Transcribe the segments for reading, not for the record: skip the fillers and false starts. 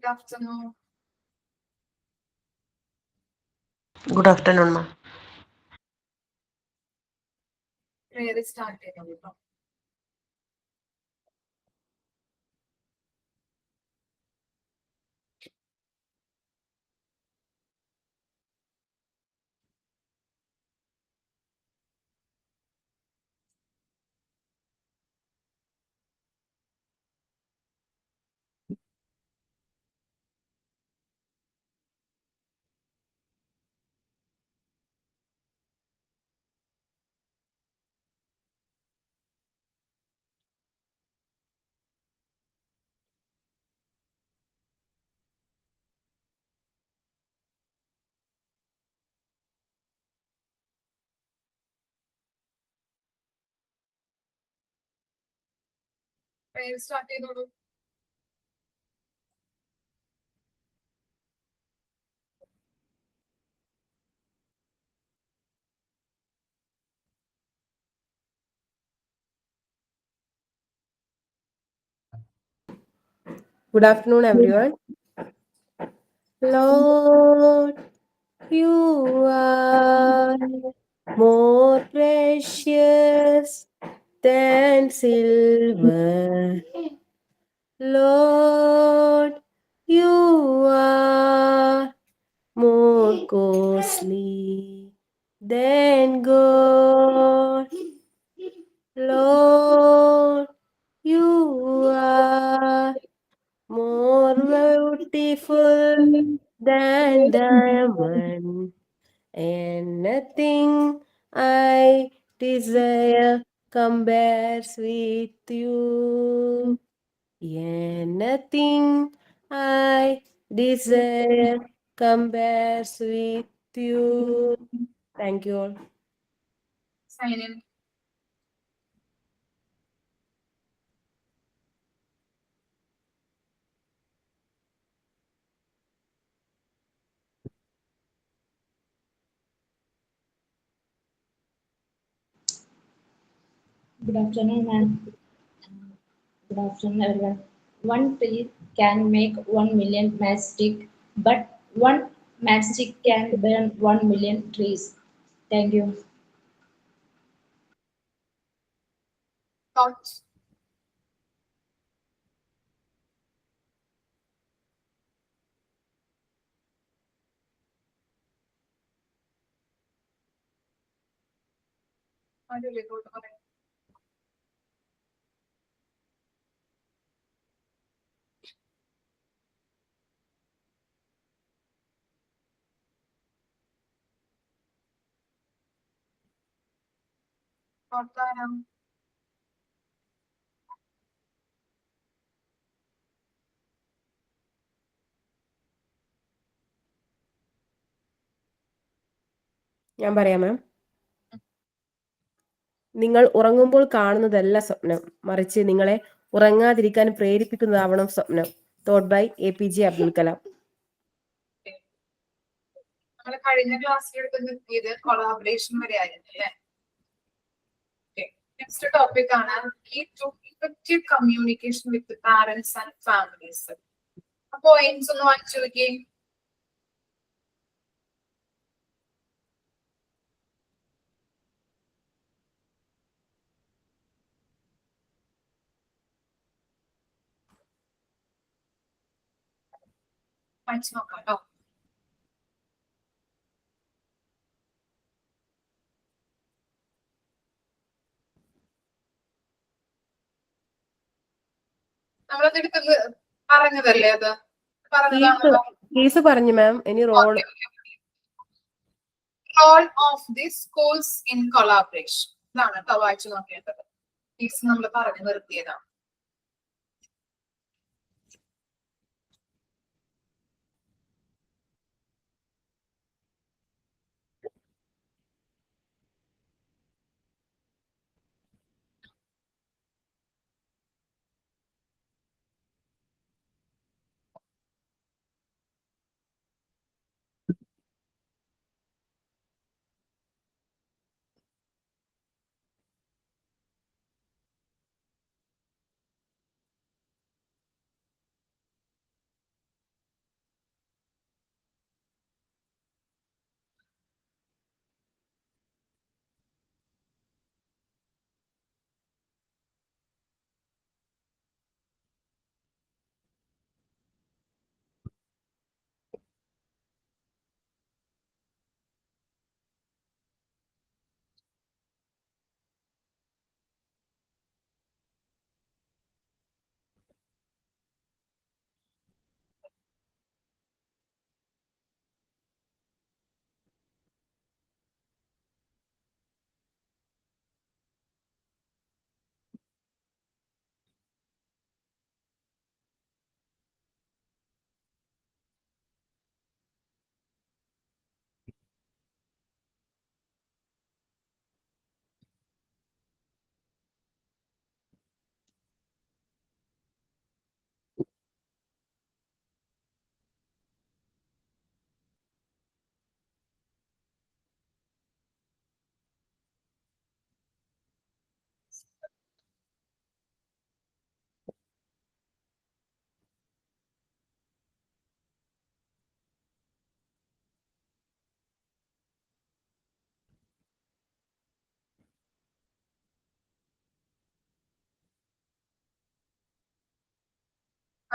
Good afternoon. Good afternoon, ma'am. Prayer start ചെയ്യുന്നു. Prayer start ചെയ്തോളൂ. Good afternoon, everyone. Lord, you are more precious than silver. Lord, you are more costly than gold. Lord, you are more beautiful than diamond, and nothing I desire compares with you. Yeah, nothing I desire compares with you. Thank you all. Sign in. Good afternoon, ma'am. Good afternoon, everyone. One tree can make 1 million matchstick, but one matchstick can burn 1 million trees. Thank you. Thoughts? അടിപൊളി പറയാം. വർത്താനം. ഞാൻ പറയാം മാം. നിങ്ങൾ ഉറങ്ങുമ്പോൾ കാണുന്നതല്ല സ്വപ്നം, മറിച്ച് നിങ്ങളെ ഉറങ്ങാതിരിക്കാൻ പ്രേരിപ്പിക്കുന്നതാവണം സ്വപ്നം. Thought by APJ Abdul Kalam. നമ്മൾ കഴിഞ്ഞ ക്ലാസ്സിൽ എടുത്ത് നിർത്തിയത് കൊളാബറേഷൻ വരെ ആയിരുന്നു അല്ലേ? നെക്സ്റ്റ് ടോപ്പിക് ആണ് effective communication with parents and families. അപ്പൊ പോയിന്റ്സ് ഒന്ന് വായിച്ചു നോക്കിയേ. വായിച്ചു നോക്കാം കേട്ടോ. നമ്മളത് എടുത്തത് പറഞ്ഞതല്ലേ അത്? പറഞ്ഞതാണല്ലോ. കേസ് പറഞ്ഞു മാം. ഇനി role role of the schools in collaboration ഇതാണ് കേട്ടോ വായിച്ചു നോക്കേണ്ടത്. കേസ് നമ്മൾ പറഞ്ഞു നിർത്തിയതാണ്.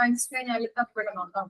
വായിച്ചു കഴിഞ്ഞാൽ തപ്പിടണം.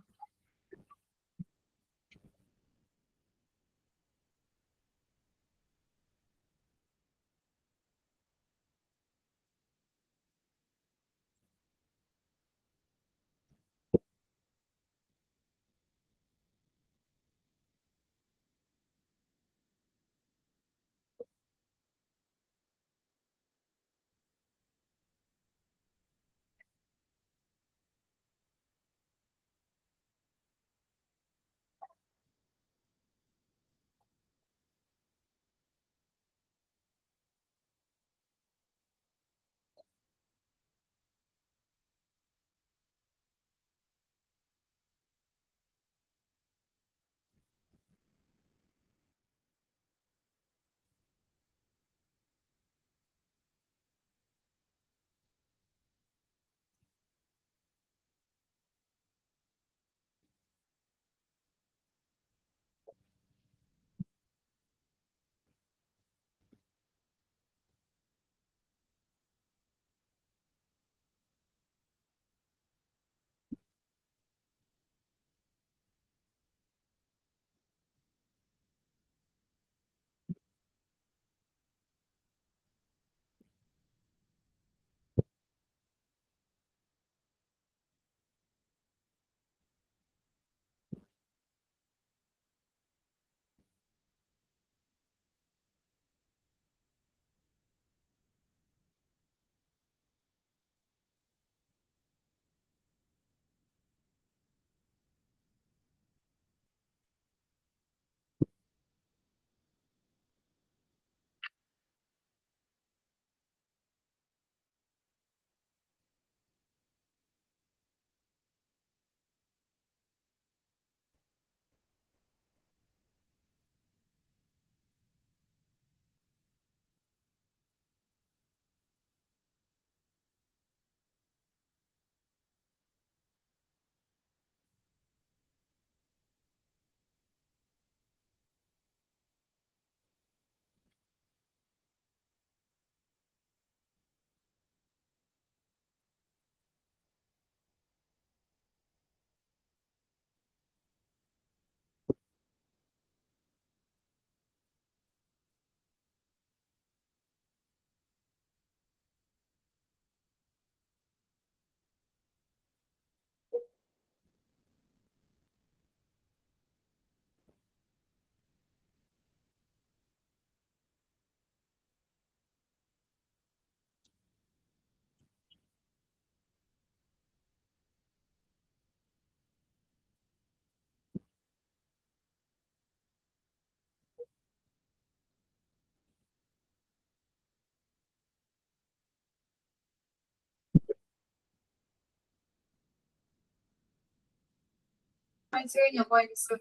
വായിച്ചു കഴിഞ്ഞോ പോയിന്റ്സ്?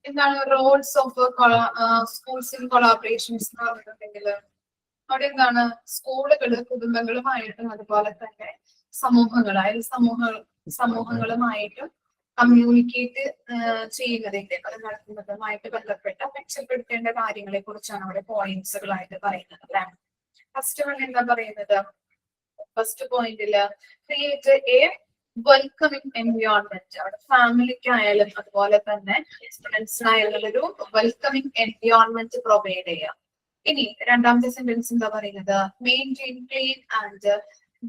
എന്താണ് Rolls of schools in collaborations എന്ന് പറഞ്ഞിട്ടുണ്ടെങ്കിൽ അവിടെ എന്താണ് സ്കൂളുകള് കുടുംബങ്ങളുമായിട്ടും അതുപോലെ തന്നെ സമൂഹങ്ങളുമായിട്ടും കമ്മ്യൂണിക്കേറ്റ് ചെയ്യുന്നതിന്റെ അത് നടത്തുന്നതുമായിട്ട് ബന്ധപ്പെട്ട മെച്ചപ്പെടുത്തേണ്ട കാര്യങ്ങളെ കുറിച്ചാണ് അവിടെ പോയിന്റ്സുകളായിട്ട് പറയുന്നത് അല്ലെ. ഫസ്റ്റ് വൺ എന്താ പറയുന്നത്? ഫസ്റ്റ് പോയിന്റില് ക്രിയേറ്റ് എ വെൽക്കമിങ് എൻവയോൺമെന്റ്. അവിടെ ഫാമിലിക്കായാലും അതുപോലെ തന്നെ സ്റ്റുഡൻസിനായാലും ഒരു വെൽക്കമിങ് എൻവയോൺമെന്റ് പ്രൊവൈഡ് ചെയ്യാം. ഇനി രണ്ടാമത്തെ സെന്റൻസ് എന്താ പറയുന്നത്? Maintain clean and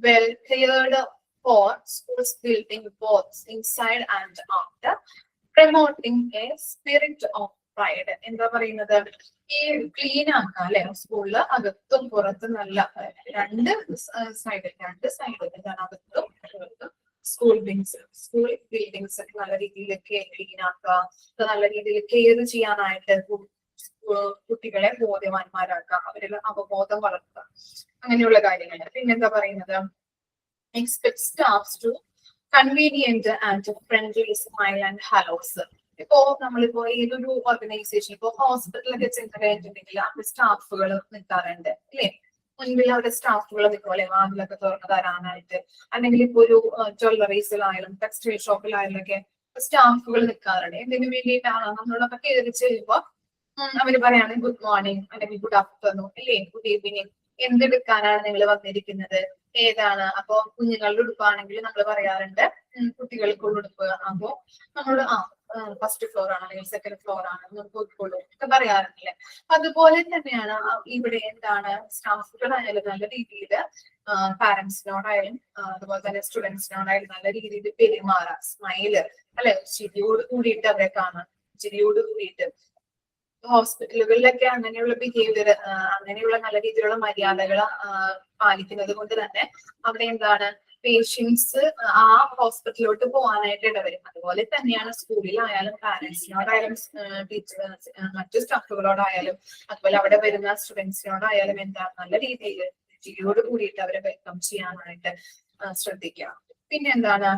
well cleared four schools building both inside and out, promoting A spirit of pride. എന്താ പറയുന്നത്? ഈ ക്ലീൻ ആക്കുക അല്ലെ, സ്കൂളില് അകത്തും പുറത്തും നല്ല രണ്ട് സൈഡിൽ എന്താണ് അകത്തും പുറത്തും സ്കൂൾ ബിൽഡിങ്സ് ഒക്കെ നല്ല രീതിയിലൊക്കെ ക്ലീൻ ആക്കുക, നല്ല രീതിയിൽ കെയർ ചെയ്യാനായിട്ട് കുട്ടികളെ ബോധവാന്മാരാക്കുക, അവരിൽ അവബോധം വളർത്തുക, അങ്ങനെയുള്ള കാര്യങ്ങൾ. പിന്നെന്താ പറയുന്നത്? Expect staffs to convenient and friendly smile and hellos. ഇപ്പോ നമ്മളിപ്പോ ഏതൊരു ഓർഗനൈസേഷൻ, ഇപ്പോ ഹോസ്പിറ്റലൊക്കെ ചെന്ന് കഴിഞ്ഞിട്ടുണ്ടെങ്കിൽ അവിടെ സ്റ്റാഫുകൾ നിൽക്കാറുണ്ട് അല്ലേ? മുൻപിൽ അവിടെ സ്റ്റാഫുകൾ നിൽക്കുമല്ലേ വാതിലൊക്കെ തുറന്നു തരാനായിട്ട്. അല്ലെങ്കിൽ ഇപ്പൊ ഒരു ജ്വല്ലറീസിലായാലും ടെക്സ്റ്റൈൽ ഷോപ്പിലായാലും ഒക്കെ സ്റ്റാഫുകൾ നിൽക്കാറുണ്ട്. എന്തിനു വേണ്ടിയിട്ടാണ്? നമ്മളൊക്കെ കയറി ചെയ്യുമ്പോ അവര് പറയാണ് ഗുഡ് മോർണിംഗ് അല്ലെങ്കിൽ ഗുഡ് ആഫ്റ്റർനൂൺ അല്ലേ, ഗുഡ് ഈവനിങ് എന്തെടുക്കാനാണ് നിങ്ങൾ വന്നിരിക്കുന്നത്, ഏതാണ്. അപ്പൊ കുഞ്ഞുങ്ങളുടെ ഉടുപ്പാണെങ്കിൽ നമ്മൾ പറയാറുണ്ട് കുട്ടികൾക്കുള്ള ഉടുപ്പ്. അപ്പോ നമ്മൾ ഫസ്റ്റ് ഫ്ലോർ ആണ് അല്ലെങ്കിൽ സെക്കൻഡ് ഫ്ലോർ ആണ് പോയിക്കോളൂ ഒക്കെ പറയാറുണ്ടല്ലേ. അതുപോലെ തന്നെയാണ് ഇവിടെ എന്താണ് സ്റ്റാഫുകളായാലും നല്ല രീതിയിൽ പാരന്റ്സിനോടായാലും അതുപോലെ തന്നെ സ്റ്റുഡൻസിനോടായാലും നല്ല രീതിയിൽ പെരുമാറാം. സ്മൈല് അല്ലെ, ചിരിയോട് കൂടിയിട്ട് അവരെ കാണാം, ചിരിയോട് കൂടിയിട്ട്. ഹോസ്പിറ്റലുകളിലൊക്കെ അങ്ങനെയുള്ള ബിഹേവിയർ, അങ്ങനെയുള്ള നല്ല രീതിയിലുള്ള മര്യാദകൾ പാലിക്കുന്നത് കൊണ്ട് തന്നെ അവിടെ എന്താണ് പേഷ്യൻസ് ആ ഹോസ്പിറ്റലിലോട്ട് പോകാനായിട്ട് ഇടവരും. അതുപോലെ തന്നെയാണ് സ്കൂളിലായാലും പാരന്റ്സിനോടായാലും മറ്റു സ്റ്റാഫുകളോടായാലും അതുപോലെ അവിടെ വരുന്ന സ്റ്റുഡൻസിനോടായാലും എന്താണ് നല്ല രീതിയിൽ ചിരിയോട് കൂടിയിട്ട് അവരെ വെൽക്കം ചെയ്യാനായിട്ട് ശ്രദ്ധിക്കുക. പിന്നെ എന്താണ്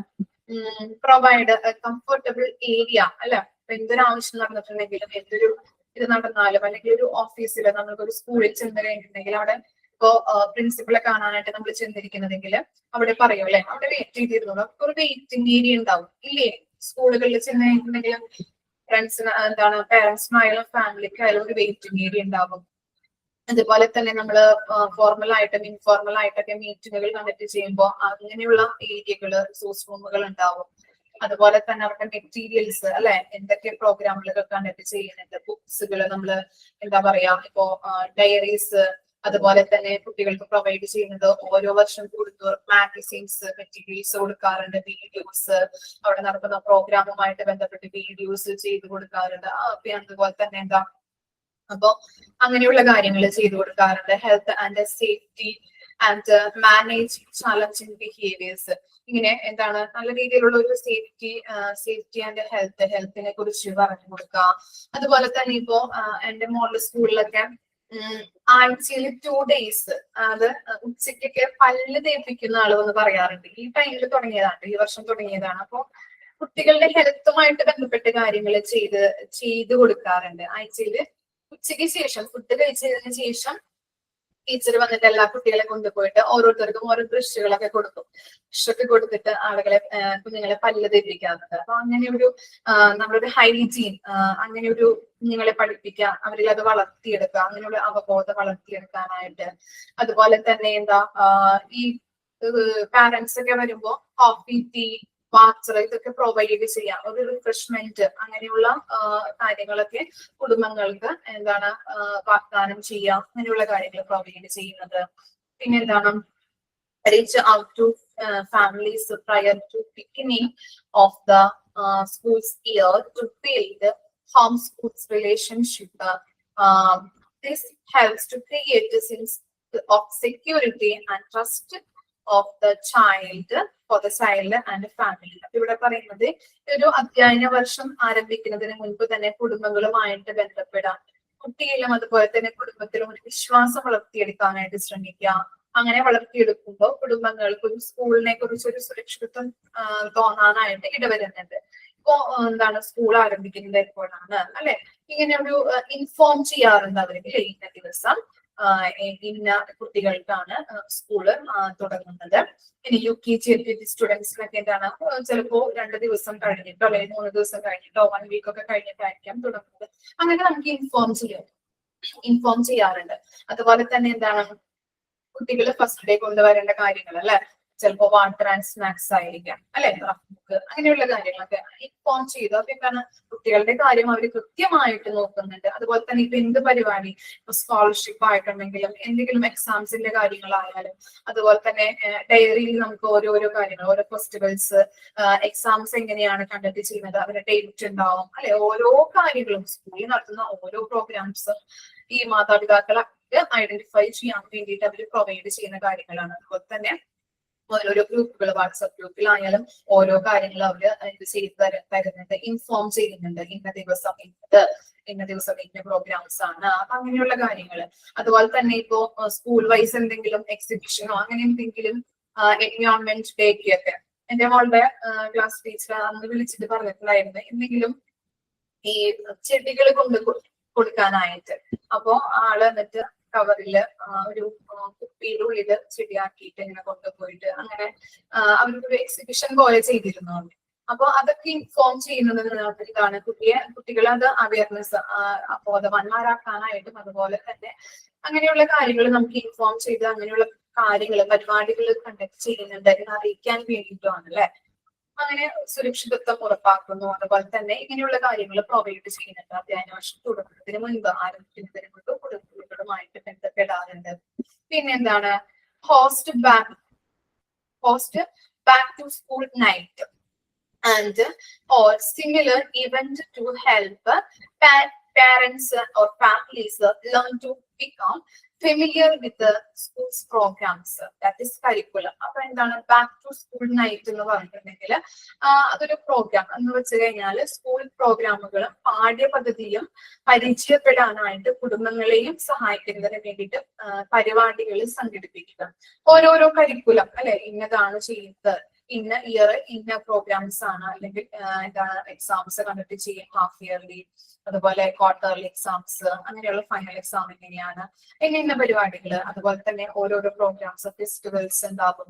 പ്രൊവൈഡ് കംഫർട്ടബിൾ ഏരിയ അല്ലെ. എന്തൊരു ആവശ്യം നടന്നിട്ടുണ്ടെങ്കിലും എന്തൊരു ഇത് നടന്നാലും അല്ലെങ്കിൽ ഒരു ഓഫീസിൽ നമ്മൾക്കൊരു സ്കൂളിൽ ചെന്ന് കഴിഞ്ഞിട്ടുണ്ടെങ്കിൽ അവിടെ ഇപ്പോ പ്രിൻസിപ്പളെ കാണാനായിട്ട് നമ്മൾ ചെന്നിരിക്കുന്നതെങ്കിൽ അവിടെ പറയും അല്ലെ, അവിടെ വെയിറ്റ് ചെയ്തിരുന്നു. ഒരു വെയിറ്റിംഗ് ഏരിയ ഉണ്ടാവും ഇല്ലേ സ്കൂളുകളിൽ ചെന്ന് കഴിഞ്ഞിട്ടുണ്ടെങ്കിൽ. ഫ്രണ്ട്സിന് എന്താണ് പേരൻസിനായാലും ഫാമിലിക്കായാലും ഒരു വെയിറ്റിംഗ് ഏരിയ ഉണ്ടാവും. അതുപോലെ തന്നെ നമ്മള് ഫോർമൽ ആയിട്ടും ഇൻഫോർമൽ ആയിട്ടൊക്കെ മീറ്റിങ്ങുകൾ കണ്ടക്ട് ചെയ്യുമ്പോൾ അങ്ങനെയുള്ള ഏരിയകള് റിസോഴ്സ് റൂമുകൾ ഉണ്ടാവും. അതുപോലെ തന്നെ അവരുടെ മെറ്റീരിയൽസ് അല്ലെ, എന്തൊക്കെ പ്രോഗ്രാമുകൾ കണ്ടക്ട് ചെയ്യുന്നുണ്ട്, ബുക്സുകൾ നമ്മള് എന്താ പറയാ ഇപ്പോ ഡയറീസ്, അതുപോലെ തന്നെ കുട്ടികൾക്ക് പ്രൊവൈഡ് ചെയ്യുന്നത് ഓരോ വർഷം കൂടുതൽ മാഗസീൻസ് മെറ്റീരിയൽസ് കൊടുക്കാറുണ്ട്. വീഡിയോസ് അവിടെ നടക്കുന്ന പ്രോഗ്രാമുമായിട്ട് ബന്ധപ്പെട്ട് വീഡിയോസ് ചെയ്ത് കൊടുക്കാറുണ്ട്. അതുപോലെ തന്നെ എന്താ അപ്പോ അങ്ങനെയുള്ള കാര്യങ്ങൾ ചെയ്തു കൊടുക്കാറുണ്ട്. Health and safety and manage challenging behaviours, ഇങ്ങനെ എന്താണ് നല്ല രീതിയിലുള്ള ഒരു സേഫ്റ്റി ആൻഡ് ഹെൽത്തിനെ കുറിച്ച് പറഞ്ഞു കൊടുക്കുക. അതുപോലെ തന്നെ ഇപ്പോ എന്റെ മോഡൽ സ്കൂളിലൊക്കെ ആഴ്ചയിൽ 2 days അത് ഉച്ചയ്ക്കൊക്കെ പല്ല് തേപ്പിക്കുന്ന ആളെന്ന് പറയാറുണ്ട്. ഈ ടൈമിൽ തുടങ്ങിയതാണ്, ഈ വർഷം തുടങ്ങിയതാണ്. അപ്പൊ കുട്ടികളുടെ ഹെൽത്തുമായിട്ട് ബന്ധപ്പെട്ട കാര്യങ്ങൾ ചെയ്ത് കൊടുക്കാറുണ്ട്. ആഴ്ചയിൽ ഉച്ചയ്ക്ക് ശേഷം ഫുഡ് കഴിച്ചതിന് ശേഷം ടീച്ചർ വന്നിട്ട് എല്ലാ കുട്ടികളെ കൊണ്ടുപോയിട്ട് ഓരോരുത്തർക്കും ഓരോ ബ്രഷുകളൊക്കെ കൊടുക്കും. ബ്രഷൊക്കെ കൊടുത്തിട്ട് കുഞ്ഞുങ്ങളെ പല്ല് തേപ്പിക്കാറുണ്ട്. അപ്പൊ അങ്ങനെ ഒരു നമ്മളൊരു ഹൈജീൻ അങ്ങനെ ഒരു കുഞ്ഞുങ്ങളെ പഠിപ്പിക്കുക, അവരിൽ അത് വളർത്തിയെടുക്കുക, അങ്ങനെയുള്ള അവബോധം വളർത്തിയെടുക്കാനായിട്ട്. അതുപോലെ തന്നെ എന്താ ഈ പാരന്റ്സ് ഒക്കെ വരുമ്പോ കോഫി, ടീ, വാട്ടർ ഇതൊക്കെ പ്രൊവൈഡ് ചെയ്യാം. ഒരു റിഫ്രഷ്മെന്റ് അങ്ങനെയുള്ള കാര്യങ്ങളൊക്കെ കുടുംബങ്ങൾക്ക് എന്താണ് വാഗ്ദാനം ചെയ്യാം. അങ്ങനെയുള്ള കാര്യങ്ങൾ പ്രൊവൈഡ് ചെയ്യുന്നത്. പിന്നെ എന്താണ് reach out to families prior to beginning of the school's year to build home schools relationship. This helps to create a sense of security and trust of the child for the child and family. ഇവിടെ പറയുന്നത് ഒരു അധ്യയന വർഷം ആരംഭിക്കുന്നതിന് മുൻപ് തന്നെ കുടുംബങ്ങളുമായിട്ട് ബന്ധപ്പെടാം. കുട്ടിയിലും അതുപോലെ തന്നെ കുടുംബത്തിലും ഒരു വിശ്വാസം വളർത്തിയെടുക്കാനായിട്ട് ശ്രമിക്കുക. അങ്ങനെ വളർത്തിയെടുക്കുമ്പോൾ കുടുംബങ്ങൾക്ക് ഒരു സ്കൂളിനെ കുറിച്ച് ഒരു സുരക്ഷിതത്വം തോന്നാനായിട്ട് ഇടവരുന്നുണ്ട്. ഇപ്പോ എന്താണ് സ്കൂൾ ആരംഭിക്കുന്നത് എപ്പോഴാണ് അല്ലെ, ഇങ്ങനെ ഒരു ഇൻഫോം ചെയ്യാറുണ്ട് അവർക്ക്. ഇന്ന ദിവസം ഇന്ന കുട്ടികൾക്കാണ് സ്കൂള് തുടങ്ങുന്നത്. ഇനി UKG LKG സ്റ്റുഡൻസിനൊക്കെ എന്താണ് ചിലപ്പോ 2 ദിവസം കഴിഞ്ഞിട്ടോ അല്ലെങ്കിൽ 3 ദിവസം കഴിഞ്ഞിട്ടോ 1 week ഒക്കെ കഴിഞ്ഞിട്ടായിരിക്കാം തുടങ്ങുന്നത്. അങ്ങനെ നമുക്ക് ഇൻഫോം ചെയ്യാറുണ്ട്. അതുപോലെ തന്നെ എന്താണ് കുട്ടികൾ ഫസ്റ്റ് ഡേ കൊണ്ടുവരേണ്ട കാര്യങ്ങൾ അല്ലെ, ചിലപ്പോ വാട്ടർ ആൻഡ് സ്നാക്സ് ആയിരിക്കാം അല്ലെ, ബുക്ക് അങ്ങനെയുള്ള കാര്യങ്ങളൊക്കെ ഇൻഫോം ചെയ്തു. അപ്പൊ എന്താണ് കുട്ടികളുടെ കാര്യം അവർ കൃത്യമായിട്ട് നോക്കുന്നുണ്ട്. അതുപോലെ തന്നെ ഇപ്പൊ എന്ത് പരിപാടി, ഇപ്പൊ സ്കോളർഷിപ്പ് ആയിട്ടുണ്ടെങ്കിലും എന്തെങ്കിലും എക്സാംസിന്റെ കാര്യങ്ങളായാലും അതുപോലെ തന്നെ ഡയറിയിൽ നമുക്ക് ഓരോരോ കാര്യങ്ങൾ, ഓരോ ഫെസ്റ്റിവൽസ്, എക്സാംസ് എങ്ങനെയാണ് കണ്ടക്ട് ചെയ്യുന്നത്, അവരുടെ ഡേറ്റ് ഉണ്ടാവും അല്ലെ, ഓരോ കാര്യങ്ങളും സ്കൂളിൽ നടത്തുന്ന ഓരോ പ്രോഗ്രാംസ് ഈ മാതാപിതാക്കളെ ഐഡന്റിഫൈ ചെയ്യാൻ വേണ്ടിയിട്ട് അവർ പ്രൊവൈഡ് ചെയ്യുന്ന കാര്യങ്ങളാണ്. അതുപോലെ തന്നെ ഓരോരോ ഗ്രൂപ്പുകൾ വാട്സ്ആപ്പ് ഗ്രൂപ്പിലായാലും ഓരോ കാര്യങ്ങൾ അവര് ഇത് ചെയ്ത് തരുന്നുണ്ട്, ഇൻഫോം ചെയ്യുന്നുണ്ട്. ഇന്ന ദിവസം ഇന്ന പ്രോഗ്രാംസ് ആണ്, അങ്ങനെയുള്ള കാര്യങ്ങൾ. അതുപോലെ തന്നെ ഇപ്പോ സ്കൂൾ വൈസ് എന്തെങ്കിലും എക്സിബിഷനോ അങ്ങനെ എന്തെങ്കിലും എൻവയോൺമെന്റ് ഡേക്ക് ഒക്കെ എന്റെ മോളുടെ ക്ലാസ് ടീച്ചർ അന്ന് വിളിച്ചിട്ട് പറഞ്ഞിട്ടുണ്ടായിരുന്നു എന്തെങ്കിലും ഈ ചെടികൾ കൊടുക്കാനായിട്ട്. അപ്പോ ആള് എന്നിട്ട് കവറില് ഒരു കുപ്പിയുടെ ഉള്ളില് ചെടിയാക്കിയിട്ട് ഇങ്ങനെ കൊണ്ടുപോയിട്ട് അങ്ങനെ അവരൊരു എക്സിബിഷൻ പോലെ ചെയ്തിരുന്നു. അപ്പൊ അതൊക്കെ ഇൻഫോം ചെയ്യുന്നത് ഇതാണ് കുട്ടികളെ അത് അവയർനെസ് ബോധവാന്മാരാക്കാനായിട്ടും അതുപോലെ തന്നെ അങ്ങനെയുള്ള കാര്യങ്ങൾ നമുക്ക് ഇൻഫോം ചെയ്ത് അങ്ങനെയുള്ള കാര്യങ്ങൾ പരിപാടികൾ കണ്ടക്ട് ചെയ്യുന്നുണ്ട് എന്ന് അറിയിക്കാൻ വേണ്ടിയിട്ടാണ് അല്ലെ. അങ്ങനെ സുരക്ഷിതത്വം ഉറപ്പാക്കുന്നു. അതുപോലെ തന്നെ ഇങ്ങനെയുള്ള കാര്യങ്ങൾ പ്രൊവൈഡ് ചെയ്യുന്നുണ്ട്. അധ്യയന വർഷം തുടങ്ങുന്നതിന് മുൻപ്, ആരംഭിക്കുന്നതിന് മുൻപ് കുടുംബങ്ങളുമായിട്ട് ബന്ധപ്പെടാറുണ്ട്. പിന്നെ എന്താണ് host back to school night and or similar event to help parents or families learn to become familiar with the school's programs, that is curriculum. അപ്പൊ എന്താണ് ബാക്ക് ടു സ്കൂൾ നൈറ്റ് എന്ന് പറഞ്ഞിട്ടുണ്ടെങ്കിൽ അതൊരു പ്രോഗ്രാം എന്ന് വെച്ച് കഴിഞ്ഞാൽ സ്കൂൾ പ്രോഗ്രാമുകളും പാഠ്യപദ്ധതിയും പരിചയപ്പെടാനായിട്ട് കുടുംബങ്ങളെയും സഹായിക്കുന്നതിന് വേണ്ടിയിട്ട് പരിപാടികൾ സംഘടിപ്പിക്കുക. ഓരോരോ കരിക്കുലം അല്ലെ, ഇന്നതാണ് ചെയ്യുന്നത്, ഇന്ന ഇയർ ഇന്ന പ്രോഗ്രാംസ് ആണ്, അല്ലെങ്കിൽ എന്താണ് എക്സാംസ് കണ്ടക്ട് ചെയ്യും, ഹാഫ് ഇയർലി, അതുപോലെ ക്വാർട്ടർലി എക്സാംസ്, അങ്ങനെയുള്ള ഫൈനൽ എക്സാം എങ്ങനെയാണ്, ഇന്ന പരിപാടികൾ. അതുപോലെ തന്നെ ഓരോരോ പ്രോഗ്രാംസ്, ഫെസ്റ്റിവൽസ് ഉണ്ടാവും,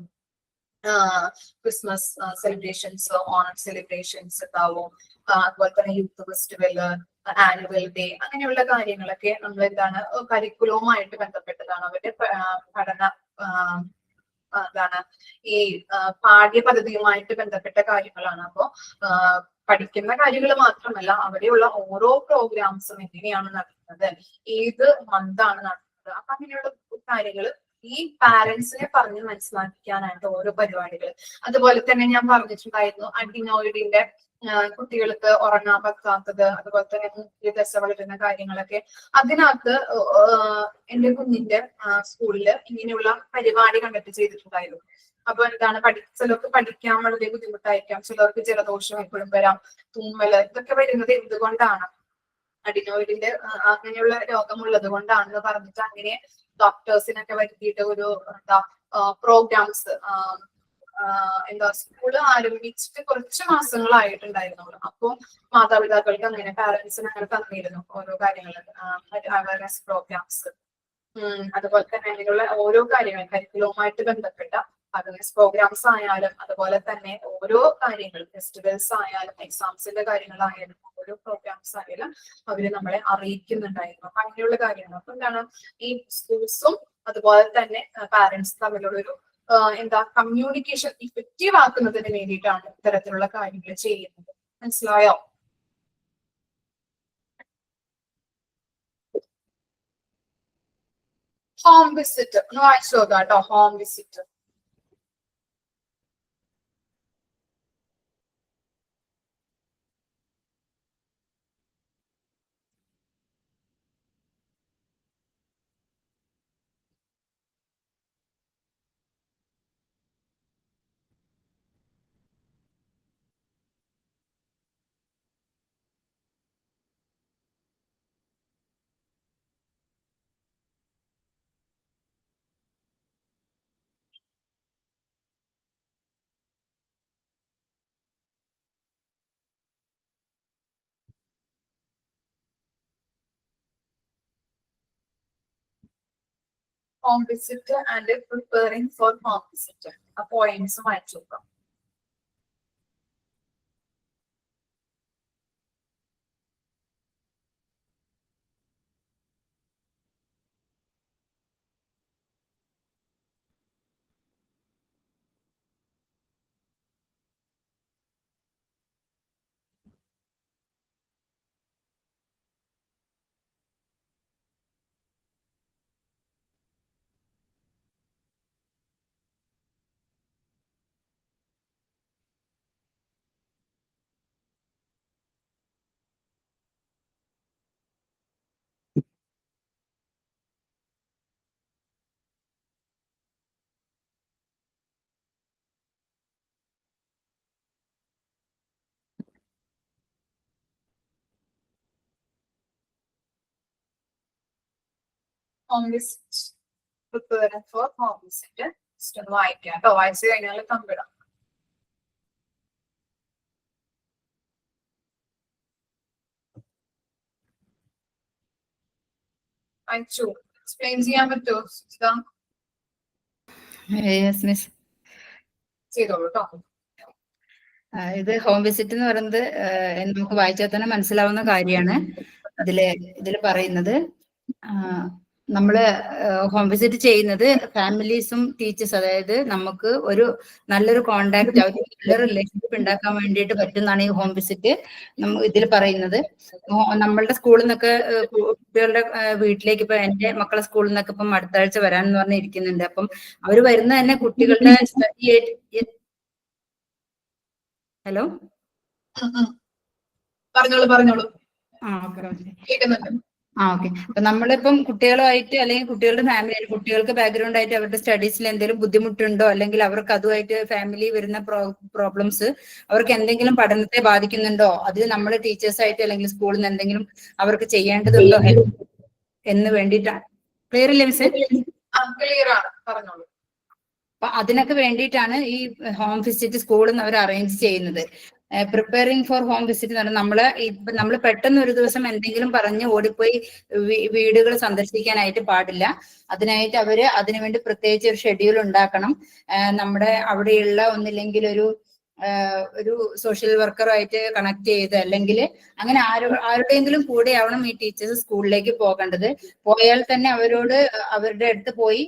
ക്രിസ്മസ് സെലിബ്രേഷൻസ്, ഓണം സെലിബ്രേഷൻസ് ഉണ്ടാവും, അതുപോലെ തന്നെ യൂത്ത് ഫെസ്റ്റിവല്, ആനുവൽ ഡേ, അങ്ങനെയുള്ള കാര്യങ്ങളൊക്കെ നമ്മൾ എന്താണ് കരിക്കുലവുമായിട്ട് ബന്ധപ്പെട്ടതാണ്. അവരുടെ പഠന എന്താണ് ഈ പാഠ്യപദ്ധതിയുമായിട്ട് ബന്ധപ്പെട്ട കാര്യങ്ങളാണ്. അപ്പോ പഠിക്കുന്ന കാര്യങ്ങൾ മാത്രമല്ല, അവിടെയുള്ള ഓരോ പ്രോഗ്രാംസും എങ്ങനെയാണ് നടക്കുന്നത്, ഏത് മന്താണ് നടക്കുന്നത്, അപ്പൊ അങ്ങനെയുള്ള കാര്യങ്ങൾ ഈ പാരന്റ്സിനെ പറഞ്ഞ് മനസ്സിലാക്കിക്കാനായിട്ട് ഓരോ പരിപാടികൾ. അതുപോലെ തന്നെ ഞാൻ പറഞ്ഞിട്ടുണ്ടായിരുന്നു അഡിനോയിഡിന്റെ കുട്ടികൾക്ക് ഉറങ്ങാൻ പറ്റാത്തത്, അതുപോലെ തന്നെ ദശ വളരുന്ന കാര്യങ്ങളൊക്കെ. അതിനകത്ത് എന്റെ കുഞ്ഞിന്റെ സ്കൂളില് ഇങ്ങനെയുള്ള പരിപാടി കണ്ടക്ട് ചെയ്തിട്ടുണ്ടായിരുന്നു. അപ്പൊ എന്താണ് ചിലർക്ക് പഠിക്കാൻ വളരെ ബുദ്ധിമുട്ടായിരിക്കാം, ചിലർക്ക് ജലദോഷം എപ്പോഴും വരാം, തുമ്മല്, ഇതൊക്കെ വരുന്നത് എന്തുകൊണ്ടാണ്, അഡിനോയിഡിന്റെ അങ്ങനെയുള്ള രോഗമുള്ളത് കൊണ്ടാണെന്ന് പറഞ്ഞിട്ട് അങ്ങനെ ഡോക്ടേഴ്സിനൊക്കെ വരുത്തിയിട്ട് ഒരു പ്രോഗ്രാംസ് സ്കൂള് ആരംഭിച്ചിട്ട് കുറച്ച് മാസങ്ങളായിട്ടുണ്ടായിരുന്നുള്ളൂ. അപ്പൊ മാതാപിതാക്കൾക്ക് അങ്ങനെ പാരന്റ്സിന് അങ്ങനെ തന്നിരുന്നു ഓരോ കാര്യങ്ങളും, അവയർനെസ് പ്രോഗ്രാംസ്. അതുപോലെ തന്നെ അങ്ങനെയുള്ള ഓരോ കാര്യങ്ങൾ കരിക്കുലവുമായിട്ട് ബന്ധപ്പെട്ട അവയർനെസ് പ്രോഗ്രാംസ് ആയാലും, അതുപോലെ തന്നെ ഓരോ കാര്യങ്ങൾ ഫെസ്റ്റിവൽസ് ആയാലും, എക്സാംസിന്റെ കാര്യങ്ങളായാലും, ഓരോ പ്രോഗ്രാംസ് ആയാലും അവര് നമ്മളെ അറിയിക്കുന്നുണ്ടായിരുന്നു. അപ്പൊ അങ്ങനെയുള്ള കാര്യങ്ങൾ. അപ്പൊ എന്താണ് ഈ സ്കൂൾസും അതുപോലെ തന്നെ പാരന്റ്സ് തമ്മിലുള്ള ഒരു കമ്മ്യൂണിക്കേഷൻ ഇഫക്റ്റീവ് ആക്കുന്നതിന് വേണ്ടിയിട്ടാണ് ഇത്തരത്തിലുള്ള കാര്യങ്ങൾ ചെയ്യുന്നത്. മനസ്സിലായോ? ഹോം വിസിറ്റ് ഒന്ന് വായിച്ചു നോക്കാം കേട്ടോ. Home visit home visit and preparing for home visit. ആ പോയിന്റ്സ് വായിച്ചു നോക്കാം. home visit, preparing for home visit. Just ഒന്ന് വായിക്കാം കേട്ടോ. വായിച്ചു കഴിഞ്ഞാൽ കമ്പിടാം. വായിച്ചു എക്സ്പ്ലെയിൻ ചെയ്യാൻ പറ്റുമോ? ചെയ്തോളൂ കേട്ടോ. ഇത് ഹോം വിസിറ്റ് എന്ന് പറയുന്നത് നമുക്ക് വായിച്ചാൽ തന്നെ മനസ്സിലാവുന്ന കാര്യമാണ്. ഇതില് പറയുന്നത് നമ്മള് ഹോം വിസിറ്റ് ചെയ്യുന്നത് ഫാമിലീസും ടീച്ചേഴ്സ്, അതായത് നമുക്ക് ഒരു നല്ലൊരു കോണ്ടാക്ട്, നല്ലൊരു റിലേഷൻഷിപ്പ് ഉണ്ടാക്കാൻ വേണ്ടിയിട്ട് പറ്റുന്നതാണ് ഈ ഹോം വിസിറ്റ് ഇതിൽ പറയുന്നത്. നമ്മളുടെ സ്കൂളിൽ നിന്നൊക്കെ കുട്ടികളുടെ വീട്ടിലേക്ക് ഇപ്പൊ എന്റെ മക്കളെ സ്കൂളിൽ നിന്നൊക്കെ ഇപ്പം അടുത്ത ആഴ്ച വരാനെന്ന് പറഞ്ഞ് ഇരിക്കുന്നുണ്ട്. അപ്പം അവര് വരുന്ന തന്നെ കുട്ടികളുടെ സ്റ്റഡി. ഹലോ, പറഞ്ഞോളൂ. കേൾക്കുന്നുണ്ട്. ഓക്കെ. അപ്പൊ നമ്മളിപ്പം കുട്ടികളുമായിട്ട് അല്ലെങ്കിൽ കുട്ടികളുടെ ഫാമിലി, കുട്ടികൾക്ക് ബാക്ക്ഗ്രൗണ്ട് ആയിട്ട് അവരുടെ സ്റ്റഡീസിൽ എന്തെങ്കിലും ബുദ്ധിമുട്ടുണ്ടോ, അല്ലെങ്കിൽ അവർക്ക് അതുമായിട്ട് ഫാമിലി വരുന്ന പ്രോബ്ലംസ് അവർക്ക് എന്തെങ്കിലും പഠനത്തെ ബാധിക്കുന്നുണ്ടോ, അത് നമ്മൾ ടീച്ചേഴ്സായിട്ട് അല്ലെങ്കിൽ സ്കൂളിൽ നിന്ന് എന്തെങ്കിലും അവർക്ക് ചെയ്യേണ്ടതുണ്ടോ എന്ന് വേണ്ടിയിട്ടാണ്. ക്ലിയർ ഇല്ലേ മിസ്സേ? ക്ലിയർ ആണ്, പറഞ്ഞോളൂ. അപ്പൊ അതിനൊക്കെ വേണ്ടിയിട്ടാണ് ഈ ഹോം വിസിറ്റ് സ്കൂളിൽ നിന്ന് അവർ അറേഞ്ച് ചെയ്യുന്നത്. പ്രിപ്പയറിംഗ് ഫോർ ഹോം വിസിറ്റ് എന്ന് പറഞ്ഞാൽ നമ്മൾ പെട്ടെന്ന് ഒരു ദിവസം എന്തെങ്കിലും പറഞ്ഞ് ഓടിപ്പോയി വീടുകൾ സന്ദർശിക്കാനായിട്ട് പാടില്ല. അതിനായിട്ട് അവര് അതിനുവേണ്ടി പ്രത്യേകിച്ച് ഒരു ഷെഡ്യൂൾ ഉണ്ടാക്കണം. നമ്മുടെ അവിടെയുള്ള ഒന്നില്ലെങ്കിൽ ഒരു സോഷ്യൽ വർക്കറുമായിട്ട് കണക്ട് ചെയ്ത്, അല്ലെങ്കിൽ അങ്ങനെ ആരുടെയെങ്കിലും കൂടെ ആവണം ഈ ടീച്ചേഴ്സ് സ്കൂളിലേക്ക് പോകേണ്ടത്. പോയാൽ തന്നെ അവരോട് അവരുടെ അടുത്ത് പോയി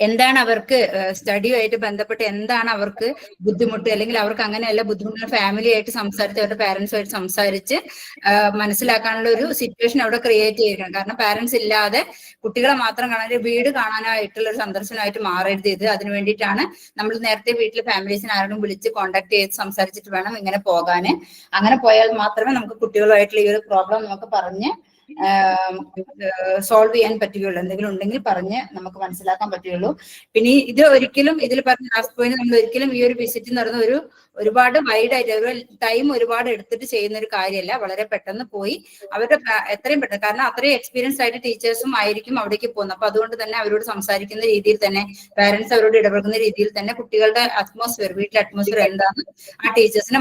എന്താണ് അവർക്ക് സ്റ്റഡിയുമായിട്ട് ബന്ധപ്പെട്ട് എന്താണ് അവർക്ക് ബുദ്ധിമുട്ട്, അല്ലെങ്കിൽ അവർക്ക് അങ്ങനെയല്ല ബുദ്ധിമുട്ടുള്ള ഫാമിലി ആയിട്ട് സംസാരിച്ച് അവരുടെ പാരന്റ്സുമായിട്ട് സംസാരിച്ച് മനസ്സിലാക്കാനുള്ള ഒരു സിറ്റുവേഷൻ അവിടെ ക്രിയേറ്റ് ചെയ്യണം. കാരണം പാരന്റ്സ് ഇല്ലാതെ കുട്ടികളെ മാത്രം കാണാൻ, വീട് കാണാനായിട്ടുള്ള ഒരു സന്ദർശനമായിട്ട് മാറരുത് ഇത്. അതിനു വേണ്ടിയിട്ടാണ് നമ്മൾ നേരത്തെ വീട്ടിലെ ഫാമിലീസിനെ ആരോടും വിളിച്ച് കോൺടാക്ട് ചെയ്ത് സംസാരിച്ചിട്ട് വേണം ഇങ്ങനെ പോകാന്. അങ്ങനെ പോയാൽ മാത്രമേ നമുക്ക് കുട്ടികളുമായിട്ടുള്ള ഈ ഒരു പ്രോബ്ലം നമുക്ക് പറഞ്ഞ് സോൾവ് ചെയ്യാൻ പറ്റുകയുള്ളൂ. എന്തെങ്കിലും ഉണ്ടെങ്കിൽ പറഞ്ഞ് നമുക്ക് മനസ്സിലാക്കാൻ പറ്റുകയുള്ളൂ. പിന്നെ ഇത് ഒരിക്കലും ഇതിൽ പറഞ്ഞ ലാസ്റ്റ് പോയിന്റ്, നമ്മൾ ഒരിക്കലും ഈ ഒരു വിസിറ്റ് എന്ന് പറയുന്ന ഒരുപാട് വൈഡ് ആയിട്ട് ടൈം ഒരുപാട് എടുത്തിട്ട് ചെയ്യുന്ന ഒരു കാര്യമല്ല. വളരെ പെട്ടെന്ന് പോയി അവരുടെ എത്രയും പെട്ടെന്ന്, കാരണം അത്രയും എക്സ്പീരിയൻസ് ആയിട്ട് ടീച്ചേഴ്സും ആയിരിക്കും അവിടേക്ക് പോകുന്നത്. അപ്പൊ അതുകൊണ്ട് തന്നെ അവരോട് സംസാരിക്കുന്ന രീതിയിൽ തന്നെ, പാരന്റ്സ് അവരോട് ഇടപെടുന്ന രീതിയിൽ തന്നെ കുട്ടികളുടെ അറ്റ്മോസ്ഫിയർ, വീട്ടിലെ അറ്റ്മോസ്ഫിയർ എന്താണെന്ന് ആ ടീച്ചേഴ്സിന്